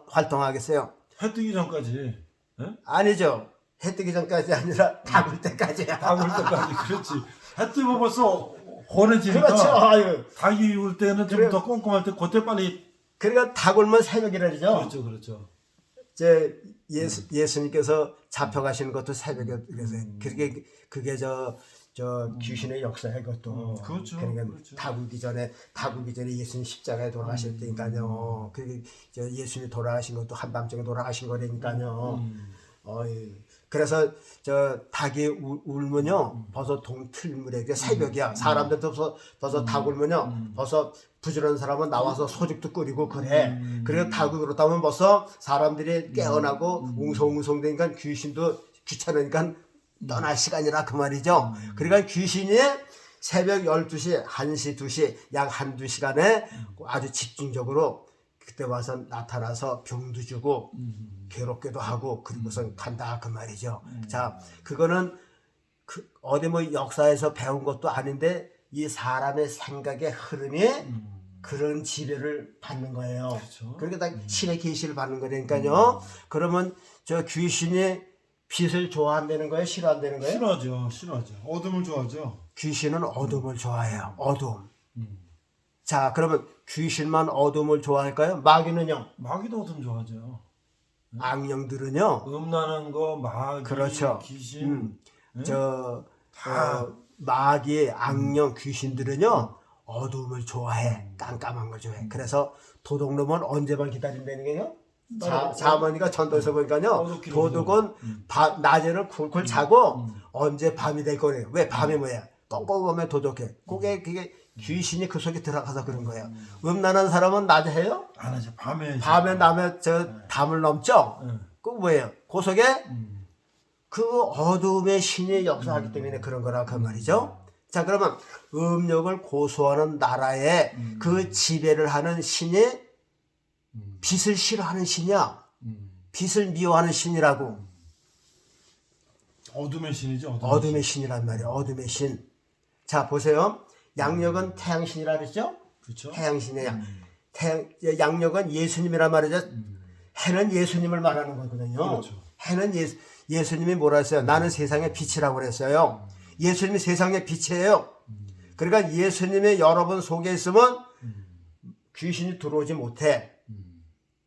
Speaker 2: 활동하겠어요?
Speaker 1: 해 뜨기 전까지.
Speaker 2: 아니죠. 해 뜨기 전까지 아니라 닭을 때까지야.
Speaker 1: 닭을 때까지. 그렇지. 해 뜨면 벌써 혼해지니까.
Speaker 2: 그렇죠. 아유.
Speaker 1: 닭이 울 때는 좀 더 꼼꼼할 때 그때 빨리.
Speaker 2: 그러니까 닭 울면 새벽이라 그러죠.
Speaker 1: 그렇죠.
Speaker 2: 예수님께서 잡혀가시는 것도 새벽에 그게 저 귀신의 역사예요. 그것도.
Speaker 1: 그렇죠.
Speaker 2: 그러니까
Speaker 1: 그렇죠.
Speaker 2: 다구기 전에 예수님 십자가에 돌아가실 때니까요. 그게 예수님이 돌아가신 것도 한밤중에 돌아가신 거라니까요. 그래서 저 닭이 울면요 벌써 동틀물에 새벽이야. 사람들도 벌써 닭 울면요 벌써 부지런한 사람은 나와서 소죽도 끓이고 그래. 그래서 닭이 그렇다면 벌써 사람들이 깨어나고 웅성웅성 되니까 귀신도 귀찮으니까 떠날 시간이라 그 말이죠. 그러니까 귀신이 새벽 12시, 1시, 2시 약 한두 시간에 아주 집중적으로 그때 와서 나타나서 병도 주고 괴롭게도 하고 그리고선 간다 그 말이죠. 자, 그거는 어디 뭐 역사에서 배운 것도 아닌데 이 사람의 생각의 흐름이 그런 지배를 받는 거예요.
Speaker 1: 그렇죠.
Speaker 2: 그러니까 다 신의 계시를 받는 거니까요. 그러면 저 귀신이 빛을 좋아한다는 거예요? 싫어한다는 거예요?
Speaker 1: 싫어하죠. 어둠을 좋아하죠.
Speaker 2: 귀신은 어둠을 좋아해요. 어둠.
Speaker 1: 음.
Speaker 2: 자, 그러면 귀신만 어둠을 좋아할까요? 마귀는요?
Speaker 1: 마귀도 어둠 좋아하죠.
Speaker 2: 악령들은요?
Speaker 1: 음란한 거, 마귀,
Speaker 2: 그렇죠.
Speaker 1: 귀신, 예?
Speaker 2: 다 마귀, 악령, 귀신들은요 어두움을 좋아해. 깜깜한 걸 좋아해. 그래서 도둑놈은 언제만 기다린다는 게요? 자머니가 전도에서 보니까요 도둑은 낮에는 쿨쿨 자고 언제 밤이 될 거래요. 왜 밤이 뭐야? 껌껌하면 도둑해. 그게 귀신이 그 속에 들어가서 그런 거예요. 음란한 사람은 낮에 해요?
Speaker 1: 안 하죠. 밤에
Speaker 2: 남의 담을 넘죠? 그 뭐예요? 그 속에 그 어둠의 신이 역사하기 때문에 그런 거라 그 말이죠. 자, 그러면 음력을 고수하는 나라에 그 지배를 하는 신이 빛을 싫어하는 신이야. 빛을 미워하는 신이라고.
Speaker 1: 어둠의 신이죠.
Speaker 2: 어둠의 신이란 말이에요. 어둠의 신. 자, 보세요. 양력은 태양신이라 그랬죠?
Speaker 1: 그렇죠.
Speaker 2: 태양신이에요. 양력은 예수님이란 말이죠. 해는 예수님을 말하는 거거든요.
Speaker 1: 그렇죠.
Speaker 2: 해는 예수님이 뭐라 했어요? 나는 세상의 빛이라고 그랬어요. 예수님이 세상의 빛이에요. 그러니까 예수님의 여러분 속에 있으면 귀신이 들어오지 못해.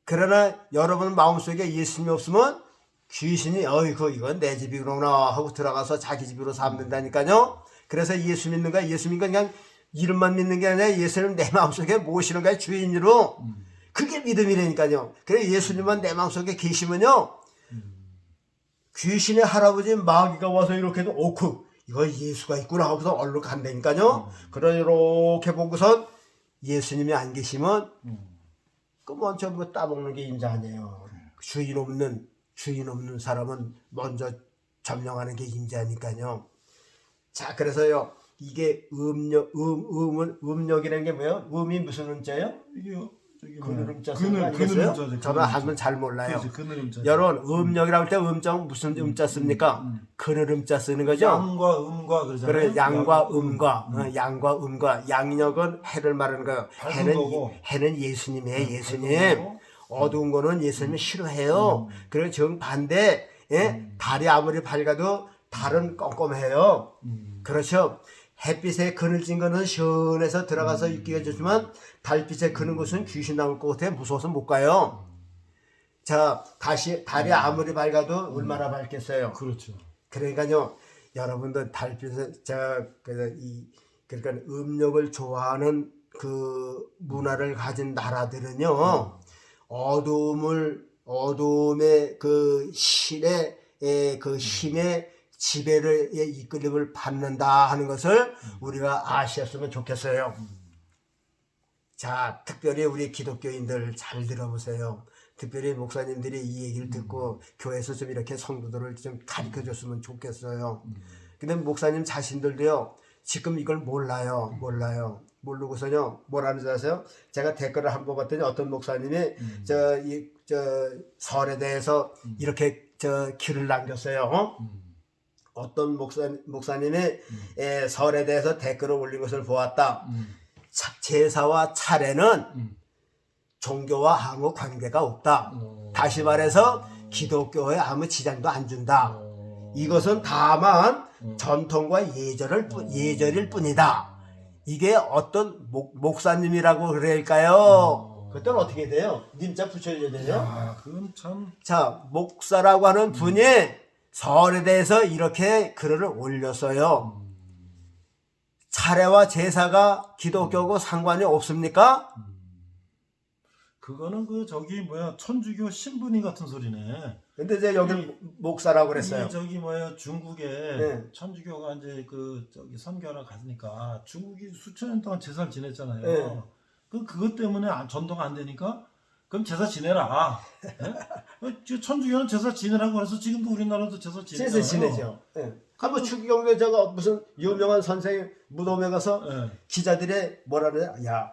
Speaker 2: 그러나 여러분 마음속에 예수님이 없으면 귀신이 이건 내 집이구나 하고 들어가서 자기 집으로 삼는다니까요. 그래서 예수 믿는 거야. 예수 믿는 건 그냥 이름만 믿는 게 아니라 예수님 내 마음속에 모시는 거야. 주인으로. 그게 믿음이라니까요. 그래 예수님만 내 마음속에 계시면요. 귀신의 할아버지 마귀가 와서 이렇게 해도 이거 예수가 있구나 하고서 얼른 간다니까요. 그러 이렇게 보고선 예수님이 안 계시면 그 먼저 뭐 따먹는 게 임자 아니에요. 주인 없는 사람은 먼저 점령하는 게 임자니까요. 자, 그래서요 이게 음력이라는 게 뭐예요? 음이 무슨 음자예요?
Speaker 1: 이게
Speaker 2: 그늘음자 쓰는 거 아니겠어요? 저는 한번 잘 몰라요. 여러분 음력이라고 할 때 음자는 무슨 음자 씁니까? 그늘음자 쓰는 거죠.
Speaker 1: 양과 음과 그러잖아요.
Speaker 2: 그래 양과 음과 양력은 해를 말하는 거예요. 해는 예수님이에요. 예수님. 어두운 거는 예수님이 싫어해요. 그리고 정반대 달이 아무리 밝아도 달은 껌껌해요. 그렇죠. 햇빛에 그늘진 거는 시원해서 들어가서 있기가 좋지만 달빛에 그는 곳은 귀신 나올 것 같아 무서워서 못 가요. 자, 달이 아무리 밝아도 얼마나 밝겠어요.
Speaker 1: 그렇죠.
Speaker 2: 그러니까요, 여러분들 달빛에 그러니까 음력을 좋아하는 그 문화를 가진 나라들은요, 어둠의 그 신의 그 힘의 지배를 이끌림을 받는다 하는 것을 우리가 아셨으면 좋겠어요. 자, 특별히 우리 기독교인들 잘 들어보세요. 특별히 목사님들이 이 얘기를 듣고 교회에서 좀 이렇게 성도들을 좀 가르쳐 줬으면 좋겠어요. 근데 목사님 자신들도요, 지금 이걸 몰라요. 모르고서요, 뭐라는 줄 아세요? 제가 댓글을 한번 봤더니 어떤 목사님이 설에 대해서 이렇게 글을 남겼어요. 어떤 목사님이 설에 대해서 댓글을 올린 것을 보았다. 제사와 차례는 종교와 아무 관계가 없다. 다시 말해서 기독교에 아무 지장도 안 준다. 이것은 다만 전통과 예절일 뿐이다. 이게 어떤 목사님이라고 그럴까요? 그때는 어떻게 돼요? 님자 붙여줘야 되죠?
Speaker 1: 그건 참.
Speaker 2: 자, 목사라고 하는 분이 설에 대해서 이렇게 글을 올렸어요. 차례와 제사가 기독교하고 상관이 없습니까?
Speaker 1: 그거는 천주교 신분이 같은 소리네.
Speaker 2: 근데 이제 여기 목사라고 그랬어요.
Speaker 1: 중국에 천주교가 이제 선교하러 갔으니까 중국이 수천 년 동안 제사를 지냈잖아요. 그것 때문에 전도가 안 되니까 그럼 제사 지내라. 천주교는 제사 지내라고 해서 지금도 우리나라도 제사 지내잖아요.
Speaker 2: 제사 지내죠. 한번 추기경제자가 무슨 유명한 선생 무덤에 가서 기자들의 뭐라 그래? 야,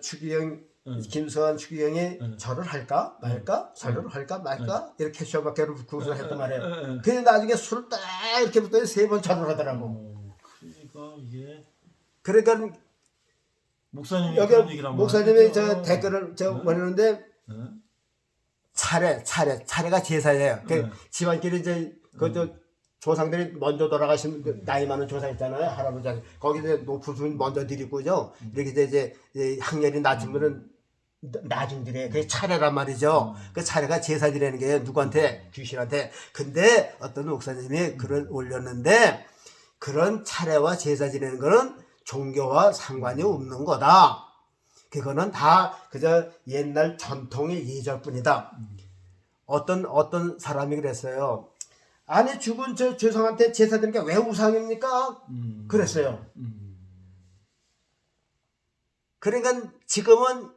Speaker 2: 추기경 김수환 추기경이 절을 할까 말까? 절을 할까 말까? 이렇게 쇼박계로 구서 했단 말이에요. 근데 나중에 술을 딱 이렇게 붙더니 3번 절을 하더라고.
Speaker 1: 그러니까 이게
Speaker 2: 그러니까
Speaker 1: 목사님이
Speaker 2: 여기
Speaker 1: 그런 얘기를 한번
Speaker 2: 목사님이
Speaker 1: 하죠.
Speaker 2: 댓글을 보내는데 차례가 제사예요. 그
Speaker 1: 네.
Speaker 2: 집안끼리 이제 그저 조상들이 먼저 돌아가신 나이 많은 조상 있잖아요. 할아버지 거기 이제 높은 분 먼저 드리고죠. 이렇게 이제 학년이 낮은 분은 나중 드려요. 그게 차례란 말이죠. 그 차례가 제사 드리는 게 누구한테? 귀신한테. 근데 어떤 목사님이 글을 올렸는데 그런 차례와 제사 지내는 거는 종교와 상관이 없는 거다. 그거는 다 그저 옛날 전통의 예절뿐이다. 어떤 사람이 그랬어요. 아니 죽은 저 조상한테 제사 드리는 게 왜 우상입니까? 그랬어요. 그러니까 지금은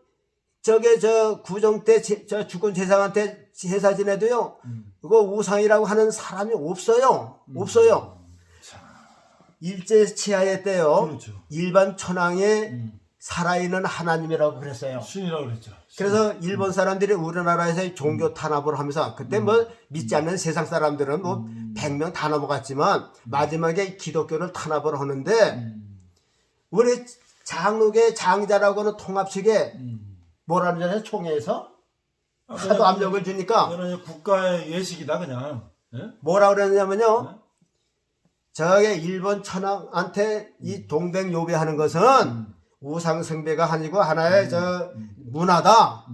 Speaker 2: 저게 저 구정 때 저 죽은 조상한테 제사 지내도요. 그거 우상이라고 하는 사람이 없어요. 없어요. 일제치하에 때요.
Speaker 1: 그렇죠.
Speaker 2: 일반 천황에 살아있는 하나님이라고 그랬어요.
Speaker 1: 신이라고 그랬죠.
Speaker 2: 그래서 일본 사람들이 우리나라에서 종교 탄압을 하면서 그때 뭐 믿지 않는 세상 사람들은 뭐 100명 다 넘어갔지만 마지막에 기독교를 탄압을 하는데 우리 장로계 장자라고 하는 통합 측에 뭐라는 줄 아세요? 총회에서 하도 압력을 주니까
Speaker 1: 그거는 국가의 예식이다 그냥. 예?
Speaker 2: 뭐라 그랬냐면요. 저게 일본 천황한테 이 동백 요배하는 것은 우상 숭배가 아니고 하나의 저 문화다.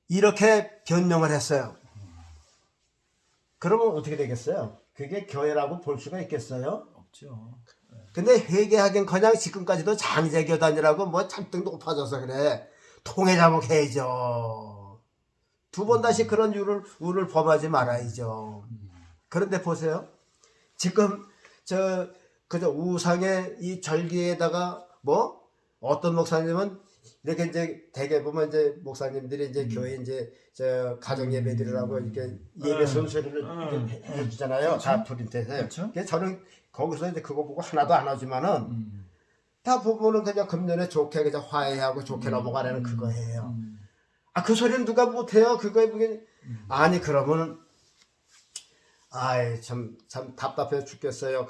Speaker 2: 이렇게 변명을 했어요. 그러면 어떻게 되겠어요? 그게 교회라고 볼 수가 있겠어요?
Speaker 1: 없죠.
Speaker 2: 근데 회개하긴커녕 지금까지도 장제교단이라고 뭐 잔뜩 높아져서 그래. 통해 자복해야죠. 두 번 다시 그런 우를 범하지 말아야죠. 그런데 보세요. 지금 그저 우상의 이 절기에다가 뭐 어떤 목사님은 이렇게 이제 대개 보면 이제 목사님들이 이제 교회 이제 저 가정 예배드리라고 이렇게 예배 순서를 해주잖아요. 다 프린트해서.
Speaker 1: 그렇죠.
Speaker 2: 그래서 저는 거기서 이제 그거 보고 하나도 안 하지만은 다 보면은 그냥 금년에 좋게 그냥 화해하고 좋게 넘어가라는 그거예요. 아, 그 소리는 누가 못해요? 그거에 보긴 아니 그러면은 아이 참 답답해 죽겠어요.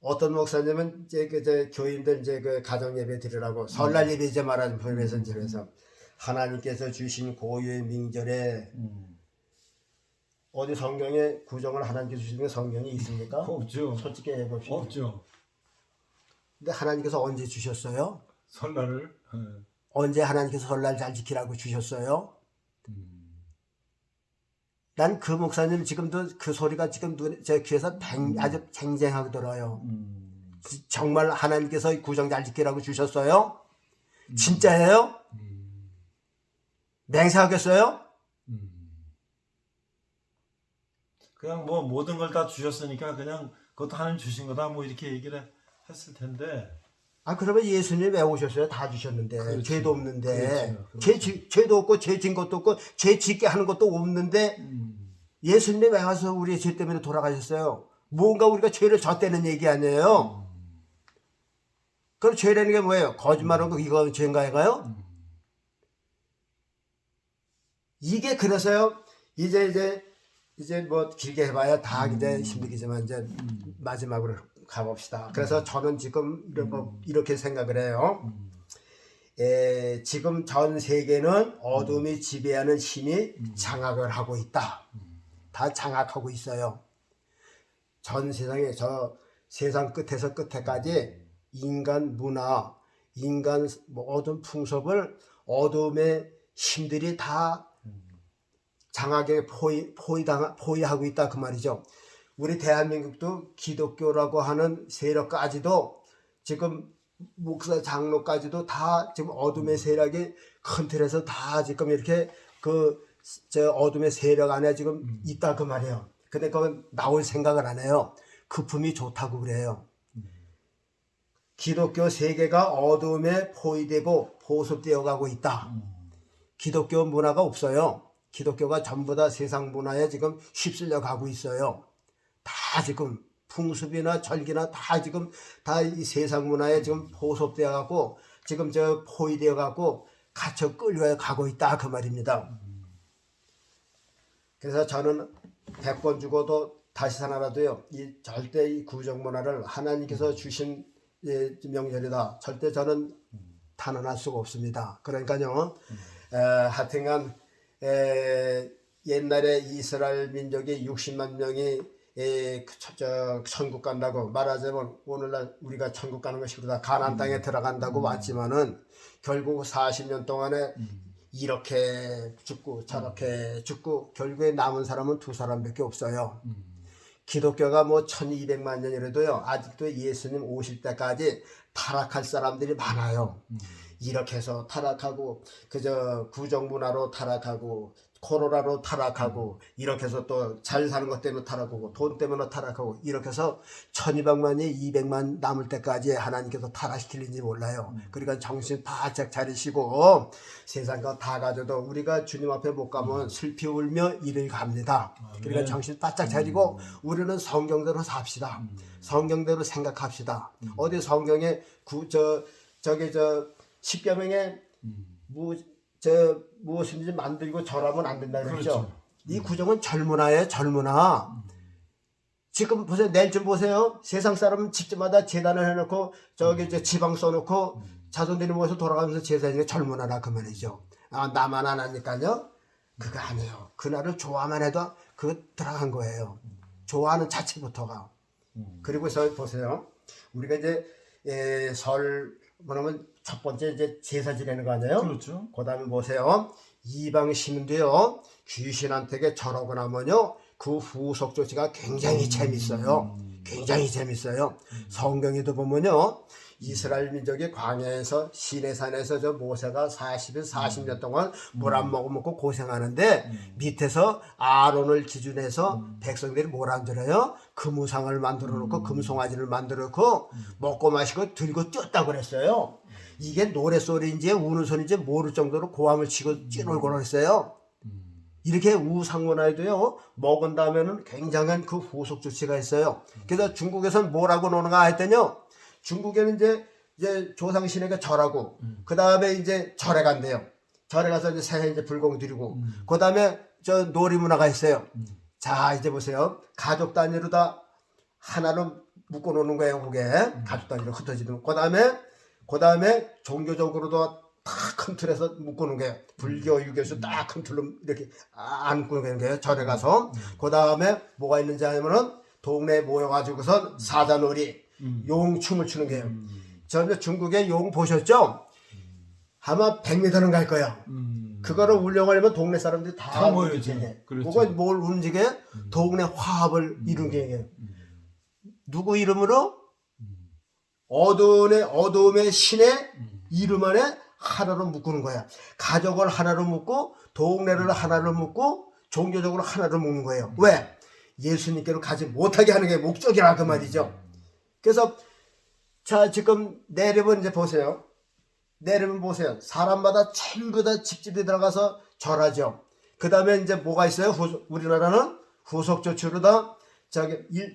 Speaker 2: 어떤 목사님은 이제 그 교인들 이제 그 가정 예배 드리라고 설날 예배 이제 말하는 표현에서 이제 그래서 하나님께서 주신 고유의 명절에 어디 성경에 구정을 하나님께서 주시는 성경이 있습니까?
Speaker 1: 없죠.
Speaker 2: 솔직히 해봅시다.
Speaker 1: 없죠.
Speaker 2: 근데 하나님께서 언제 주셨어요?
Speaker 1: 설날을.
Speaker 2: 언제 하나님께서 설날 잘 지키라고 주셨어요? 난 그 목사님 지금도 그 소리가 지금 제 귀에서 아주 쟁쟁하게 들어요. 정말 하나님께서 구정 잘 지키라고 주셨어요? 진짜예요? 맹세하겠어요?
Speaker 1: 그냥 뭐 모든 걸 다 주셨으니까 그냥 그것도 하나님 주신 거다 뭐 이렇게 얘기를 했을 텐데.
Speaker 2: 아 그러면 예수님 왜 오셨어요? 다 주셨는데.
Speaker 1: 그렇지.
Speaker 2: 죄도 없는데.
Speaker 1: 그렇죠.
Speaker 2: 죄도 없고 죄 진 것도 없고 죄 짓게 하는 것도 없는데 예수님 왜 와서 우리의 죄 때문에 돌아가셨어요? 뭔가 우리가 죄를 졌다는 얘기 아니에요? 그럼 죄라는 게 뭐예요? 거짓말하는 거 이거 죄인가요? 이게 그래서요. 이제 뭐 길게 해봐야 다 이제 힘들겠지만 이제 마지막으로 가봅시다. 그래서 저는 지금 이렇게 생각을 해요. 지금 전 세계는 어둠이 지배하는 힘이 장악을 하고 있다. 다 장악하고 있어요. 전 세상에 저 세상 끝에서 끝에까지 인간 문화, 인간 모든 풍습을 어둠의 힘들이 다 장악에 포위하고 있다 그 말이죠. 우리 대한민국도 기독교라고 하는 세력까지도 지금 목사 장로까지도 다 지금 어둠의 세력이 큰 틀에서 다 지금 이렇게 저 어둠의 세력 안에 지금 있다 그 말이에요. 근데 그건 나올 생각을 안 해요. 그 품이 좋다고 그래요. 기독교 세계가 어둠에 포위되고 보습되어 가고 있다. 기독교 문화가 없어요. 기독교가 전부 다 세상 문화에 지금 휩쓸려 가고 있어요. 다 지금 풍습이나 절기나 다 지금 다 이 세상 문화에 지금 보섭되어 갖고 지금 저 포위되어 갖고 갇혀 끌려 가고 있다 그 말입니다. 그래서 저는 100번 죽어도 다시 살아나도요. 절대 이 구정 문화를 하나님께서 주신 명절이다. 절대 저는 탄원할 수가 없습니다. 그러니까요. 하여튼간 옛날에 이스라엘 민족이 60만 명이 천국 간다고 말하자면 오늘날 우리가 천국 가는 것이 그러다 가나안 땅에 들어간다고 왔지만은 결국 40년 동안에 이렇게 죽고 저렇게 죽고 결국에 남은 사람은 2사람밖에 없어요. 기독교가 뭐 1200만 년이라도요 아직도 예수님 오실 때까지 타락할 사람들이 많아요. 이렇게 해서 타락하고 그저 구정문화로 타락하고 코로나로 타락하고 이렇게 해서 또 잘 사는 것 때문에 타락하고 돈 때문에 타락하고 이렇게 해서 1200만이 200만 남을 때까지 하나님께서 타락시킬는지 몰라요. 그러니까 정신 바짝 차리시고 세상과 다 가져도 우리가 주님 앞에 못 가면 슬피 울며 이를 갑니다. 그러니까 정신 바짝 차리고 우리는 성경대로 삽시다. 성경대로 생각합시다. 어디 성경에 십계명에 무엇인지 만들고 절하면 안 된다 그랬죠.
Speaker 1: 그렇죠.
Speaker 2: 이 구정은 젊은아예요, 젊은아. 지금 보세요, 내일 좀 보세요. 세상 사람은 집집마다 재단을 해놓고 지방 써놓고 자손들이 모여서 돌아가면서 제사지는 젊은아라 그 말이죠. 아, 나만 안 하니까요. 그거 아니에요. 그날을 좋아만 해도 그거 들어간 거예요. 좋아하는 자체부터가. 그리고서 보세요. 우리가 이제 설 뭐냐면 첫 번째 이제 제사 지내는 거 아니에요?
Speaker 1: 그렇죠.
Speaker 2: 그다음에 보세요. 이방 시민도요 귀신한테 절하고 나면요 그 후속 조치가 굉장히 재밌어요. 굉장히 재밌어요. 성경에도 보면요 이스라엘 민족이 광야에서 시내산에서 저 모세가 40년 동안 물 안 먹고 고생하는데 밑에서 아론을 기준해서 백성들이 뭘 안 들어요? 금우상을 만들어 놓고 금송아지를 만들어 놓고 먹고 마시고 들고 뛰었다고 그랬어요. 이게 노랫소리인지 우는 소리인지 모를 정도로 고함을 치고 뛰놀고 그랬어요. 이렇게 우상문화에도요 먹은 다음에는 굉장한 그 후속 조치가 있어요. 그래서 중국에서는 뭐라고 노는가 했더니요 중국에는 이제 조상신에게 절하고 그 다음에 이제 절에 간대요. 절에 가서 이제 새해 이제 불공 드리고 그 다음에 저 놀이 문화가 있어요. 자 이제 보세요. 가족 단위로 다 하나로 묶어 놓는 거예요. 그게 가족 단위로 흩어지는. 그 다음에 종교적으로도 다 큰 틀에서 묶어놓은 거예요. 불교, 유교에서 딱 큰 틀로 이렇게 안 묶어놓은 거예요. 절에 가서. 그 다음에 뭐가 있는지 하면은 동네에 모여가지고선 사자놀이, 용춤을 추는 거예요. 저 중국의 용 보셨죠? 아마 100m는 갈 거예요. 그거를 울려가려면 동네 사람들이 다
Speaker 1: 모여야죠. 그렇죠.
Speaker 2: 그거 뭘 움직여? 동네 화합을 이룬 게 누구 이름으로? 어둠의 신의 이름 안에 하나로 묶는 거야. 가족을 하나로 묶고 동네를 하나로 묶고 종교적으로 하나로 묶는 거예요. 왜? 예수님께로 가지 못하게 하는 게 목적이라 그 말이죠. 그래서 자 지금 내려면 이제 보세요. 내려면 보세요. 사람마다 전부 다 집집에 들어가서 절하죠. 그 다음에 이제 뭐가 있어요? 우리나라는 후속 조치로 다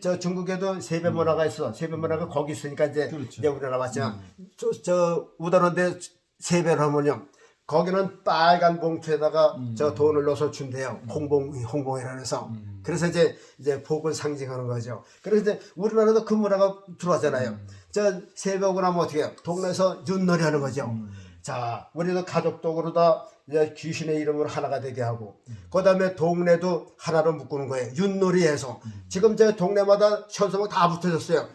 Speaker 2: 저 중국에도 세배 문화가 있어. 세배 문화가 거기 있으니까 이제
Speaker 1: 그렇죠.
Speaker 2: 이제 우리나라 왔지만 저 우다른데 세배를 하면요. 거기는 빨간 봉투에다가 저 돈을 넣어서 준대요. 홍봉이라 해서. 그래서 이제 복을 상징하는 거죠. 그래서 이제 우리나라도 그 문화가 들어왔잖아요. 저 세배하고 나면 어떻게 해요? 동네에서 윷놀이 하는 거죠. 자, 우리도 가족적으로 다 이제 귀신의 이름으로 하나가 되게 하고, 그 다음에 동네도 하나로 묶는 거예요. 윷놀이해서. 지금 제 동네마다 현수막 다 붙어졌어요.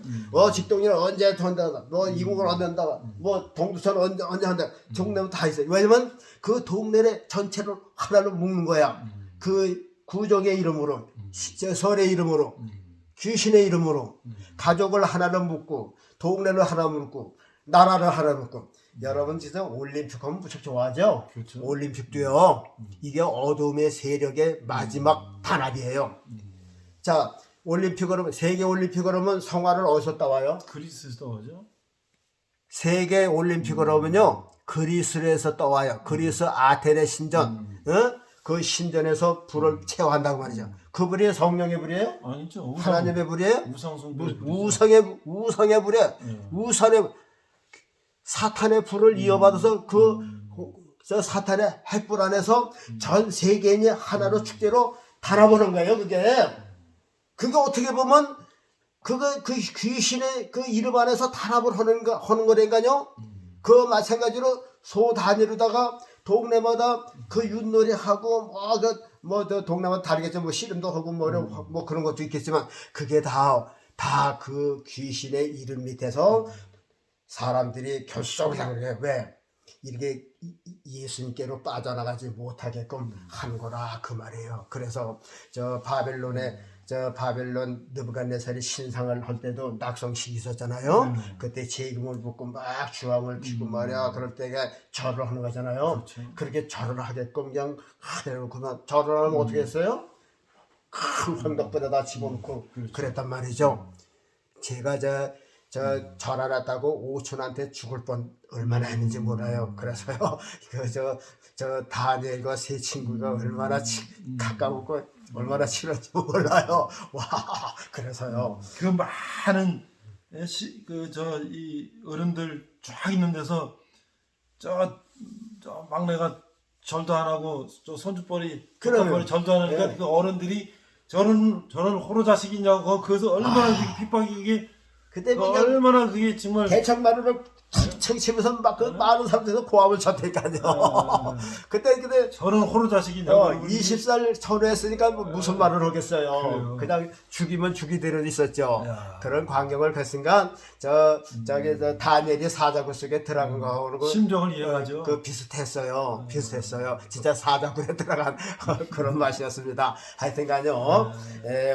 Speaker 2: 직동이는 언제 한다, 이국을 언제 한다, 동두천 언제 한다. 동네는 다 있어요. 왜냐면 그 동네 전체를 하나로 묶는 거야. 그 구족의 이름으로, 설의 이름으로, 귀신의 이름으로, 가족을 하나로 묶고, 동네를 하나 묶고, 나라를 하나 묶고. 여러분 진짜 올림픽 하면 무척 좋아하죠?
Speaker 1: 그렇죠.
Speaker 2: 올림픽도요. 이게 어둠의 세력의 마지막 단합이에요. 자, 올림픽으로 세계 올림픽으로 하면 성화를 어디서 따와요?
Speaker 1: 그리스에서 떠오죠.
Speaker 2: 세계 올림픽으로 하면요. 그리스에서 떠와요. 그리스 아테네 신전. 그 신전에서 불을 체화한다고 말이죠. 그 불이 성령의 불이에요?
Speaker 1: 아니죠.
Speaker 2: 하나님의 불이에요?
Speaker 1: 우상의
Speaker 2: 불이에요. 우상의 사탄의 불을 이어받아서 저 사탄의 햇불 안에서 전 세계인이 하나로 축제로 달아보는 거예요. 그게 어떻게 보면 그 귀신의 그 이름 안에서 단합을 하는 거라니까요. 그 마찬가지로 소 단위로다가 동네마다 그 윷놀이하고 뭐그 동네마다 다르겠죠. 뭐 씨름도 하고 뭐 그런 것도 있겠지만 그게 다 그 귀신의 이름 밑에서 사람들이 결속을 하는 거예요. 왜? 이렇게 예수님께로 빠져나가지 못하게끔 한 거라 그 말이에요. 그래서 저 바벨론 느부갓네살이 신상을 할 때도 낙성식이 있었잖아요. 그때 재금을 붓고 막 주황을 피고 말이야. 그럴 때가 절을 하는 거잖아요.
Speaker 1: 그렇죠.
Speaker 2: 그렇게 절을 하게끔 그냥 하대로 그만 절을 하면 어떻게 했어요? 큰 황덕보다 집어넣고 그랬단 말이죠. 제가 저 절하놨다고 5촌한테 죽을 뻔 얼마나 했는지 몰라요. 그래서요, 저 다니엘과 세 친구가 얼마나 가까웠고 얼마나 친한지 몰라요. 와, 그래서요.
Speaker 1: 그 많은 이 어른들 쫙 있는 데서 저 막내가 절도 안 하고 저 손주뻘이 조카뻘이 절도 안 하니까
Speaker 2: 네.
Speaker 1: 그 어른들이 저는 호로 자식이냐고 거기서 얼마나 핍박이 이게
Speaker 2: 그때
Speaker 1: 얼마나 그게 정말
Speaker 2: 대청마루를 층 치면서 막 그 많은 사람들에서 고함을 쳤다니까요. 그때
Speaker 1: 저는 호로 자식이냐고
Speaker 2: 20살 전후했으니까 무슨 말을 하겠어요.
Speaker 1: 그래요.
Speaker 2: 그냥 죽이면 죽이대로 있었죠.
Speaker 1: 야.
Speaker 2: 그런 광경을 뵀으니까 저 다니엘이 사자굴 속에 들어간 거하고
Speaker 1: 심정을 이해하죠.
Speaker 2: 그 비슷했어요. 진짜 사자굴에 들어간 그런 맛이었습니다. 하여튼간요.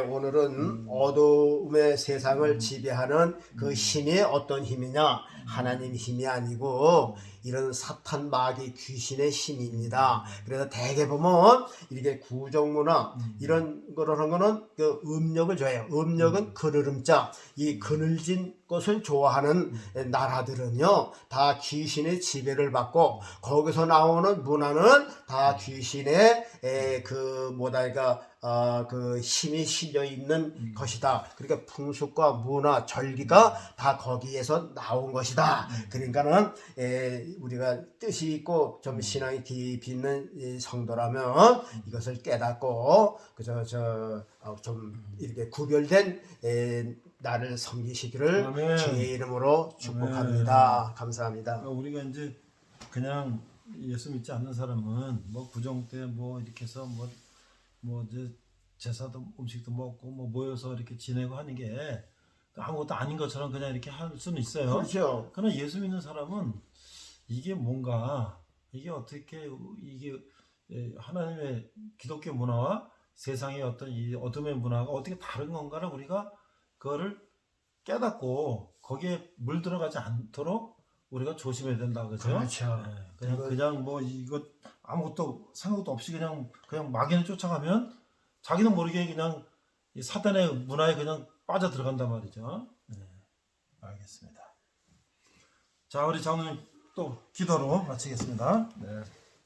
Speaker 2: 오늘은 어두움의 세상을 지배하는 그 힘이 어떤 힘이냐? 하나님 힘이 아니고 이런 사탄 마귀 귀신의 힘입니다. 그래서 대개 보면 이렇게 구정문화 이런 거를 하는 거는 그 음력을 좋아해요. 음력은 그르름자, 이 그늘진 것을 좋아하는 나라들은요 다 귀신의 지배를 받고 거기서 나오는 문화는 다 귀신의 그 힘이 실려 있는 것이다. 그러니까 풍습과 문화, 절기가 다 거기에서 나온 것이다. 그러니까는 우리가 뜻이 있고 좀 신앙이 깊이 있는 성도라면 이것을 깨닫고 좀 이렇게 구별된 나를 섬기시기를
Speaker 1: 아멘.
Speaker 2: 주의 이름으로 축복합니다. 감사합니다.
Speaker 1: 우리가 이제 그냥 예수 믿지 않는 사람은 뭐 구정 때 뭐 이렇게 해서 뭐 이제 제사도 음식도 먹고 뭐 모여서 이렇게 지내고 하는 게 아무것도 아닌 것처럼 그냥 이렇게 할 수는 있어요.
Speaker 2: 그렇죠.
Speaker 1: 그러나 예수 믿는 사람은 이게 뭔가 이게 어떻게 이게 하나님의 기독교 문화와 세상의 어떤 이 어둠의 문화가 어떻게 다른 건가를 우리가 그거를 깨닫고 거기에 물 들어가지 않도록 우리가 조심해야 된다, 그죠?
Speaker 2: 그렇죠.
Speaker 1: 그냥 뭐 이거 아무것도 생각도 없이 그냥 막연히 쫓아가면 자기는 모르게 그냥 이 사단의 문화에 그냥 빠져 들어간단 말이죠. 알겠습니다. 자, 우리 장로님 또 기도로 마치겠습니다.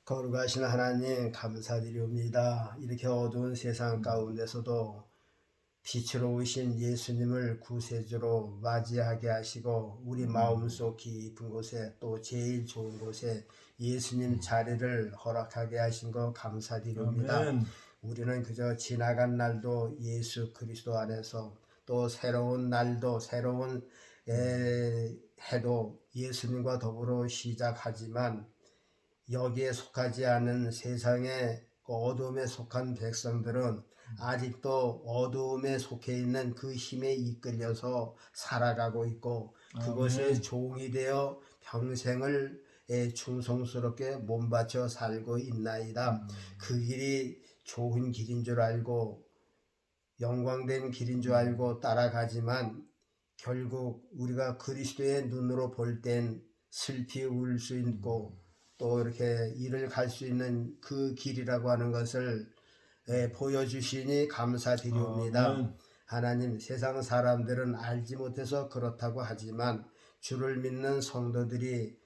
Speaker 2: 거룩하신 하나님 감사드립니다. 이렇게 어두운 세상 가운데서도 빛으로 오신 예수님을 구세주로 맞이하게 하시고 우리 마음속 깊은 곳에 또 제일 좋은 곳에 예수님 자리를 허락하게 하신 거 감사드립니다.
Speaker 1: 아멘.
Speaker 2: 우리는 그저 지나간 날도 예수 그리스도 안에서 또 새로운 날도 새로운 해도 예수님과 더불어 시작하지만 여기에 속하지 않은 세상의 어둠에 속한 백성들은 아직도 어두움에 속해 있는 그 힘에 이끌려서 살아가고 있고 그것의 종이 되어 평생을 충성스럽게 몸바쳐 살고 있나이다. 그 길이 좋은 길인 줄 알고 영광된 길인 줄 알고 따라가지만 결국 우리가 그리스도의 눈으로 볼 땐 슬피 울 수 있고 또 이렇게 일을 갈 수 있는 그 길이라고 하는 것을 보여주시니 감사드립니다. 하나님, 세상 사람들은 알지 못해서 그렇다고 하지만 주를 믿는 성도들이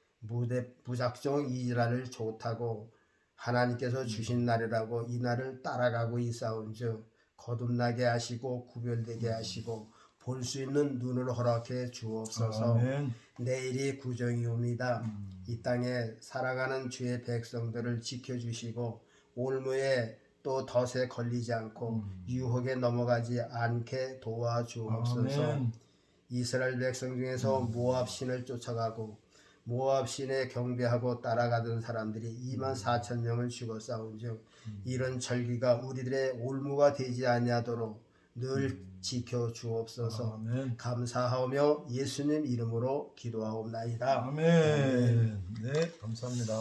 Speaker 2: 무작정 이 날을 좋다고 하나님께서 주신 날이라고 이 날을 따라가고 있사온즉 거듭나게 하시고 구별되게 하시고 볼 수 있는 눈을 허락해 주옵소서.
Speaker 1: 아멘.
Speaker 2: 내일이 구정이옵니다. 이 땅에 살아가는 주의 백성들을 지켜주시고 올무에 또 덫에 걸리지 않고 유혹에 넘어가지 않게 도와주옵소서.
Speaker 1: 아멘.
Speaker 2: 이스라엘 백성 중에서 모압 신을 쫓아가고 모압 시내 경배하고 따라가던 사람들이 24,000명을 죽어 싸운즉 이런 절기가 우리들의 올무가 되지 아니하도록 늘 지켜 주옵소서.
Speaker 1: 아멘.
Speaker 2: 감사하며 예수님 이름으로 기도하옵나이다.
Speaker 1: 아멘. 네, 감사합니다.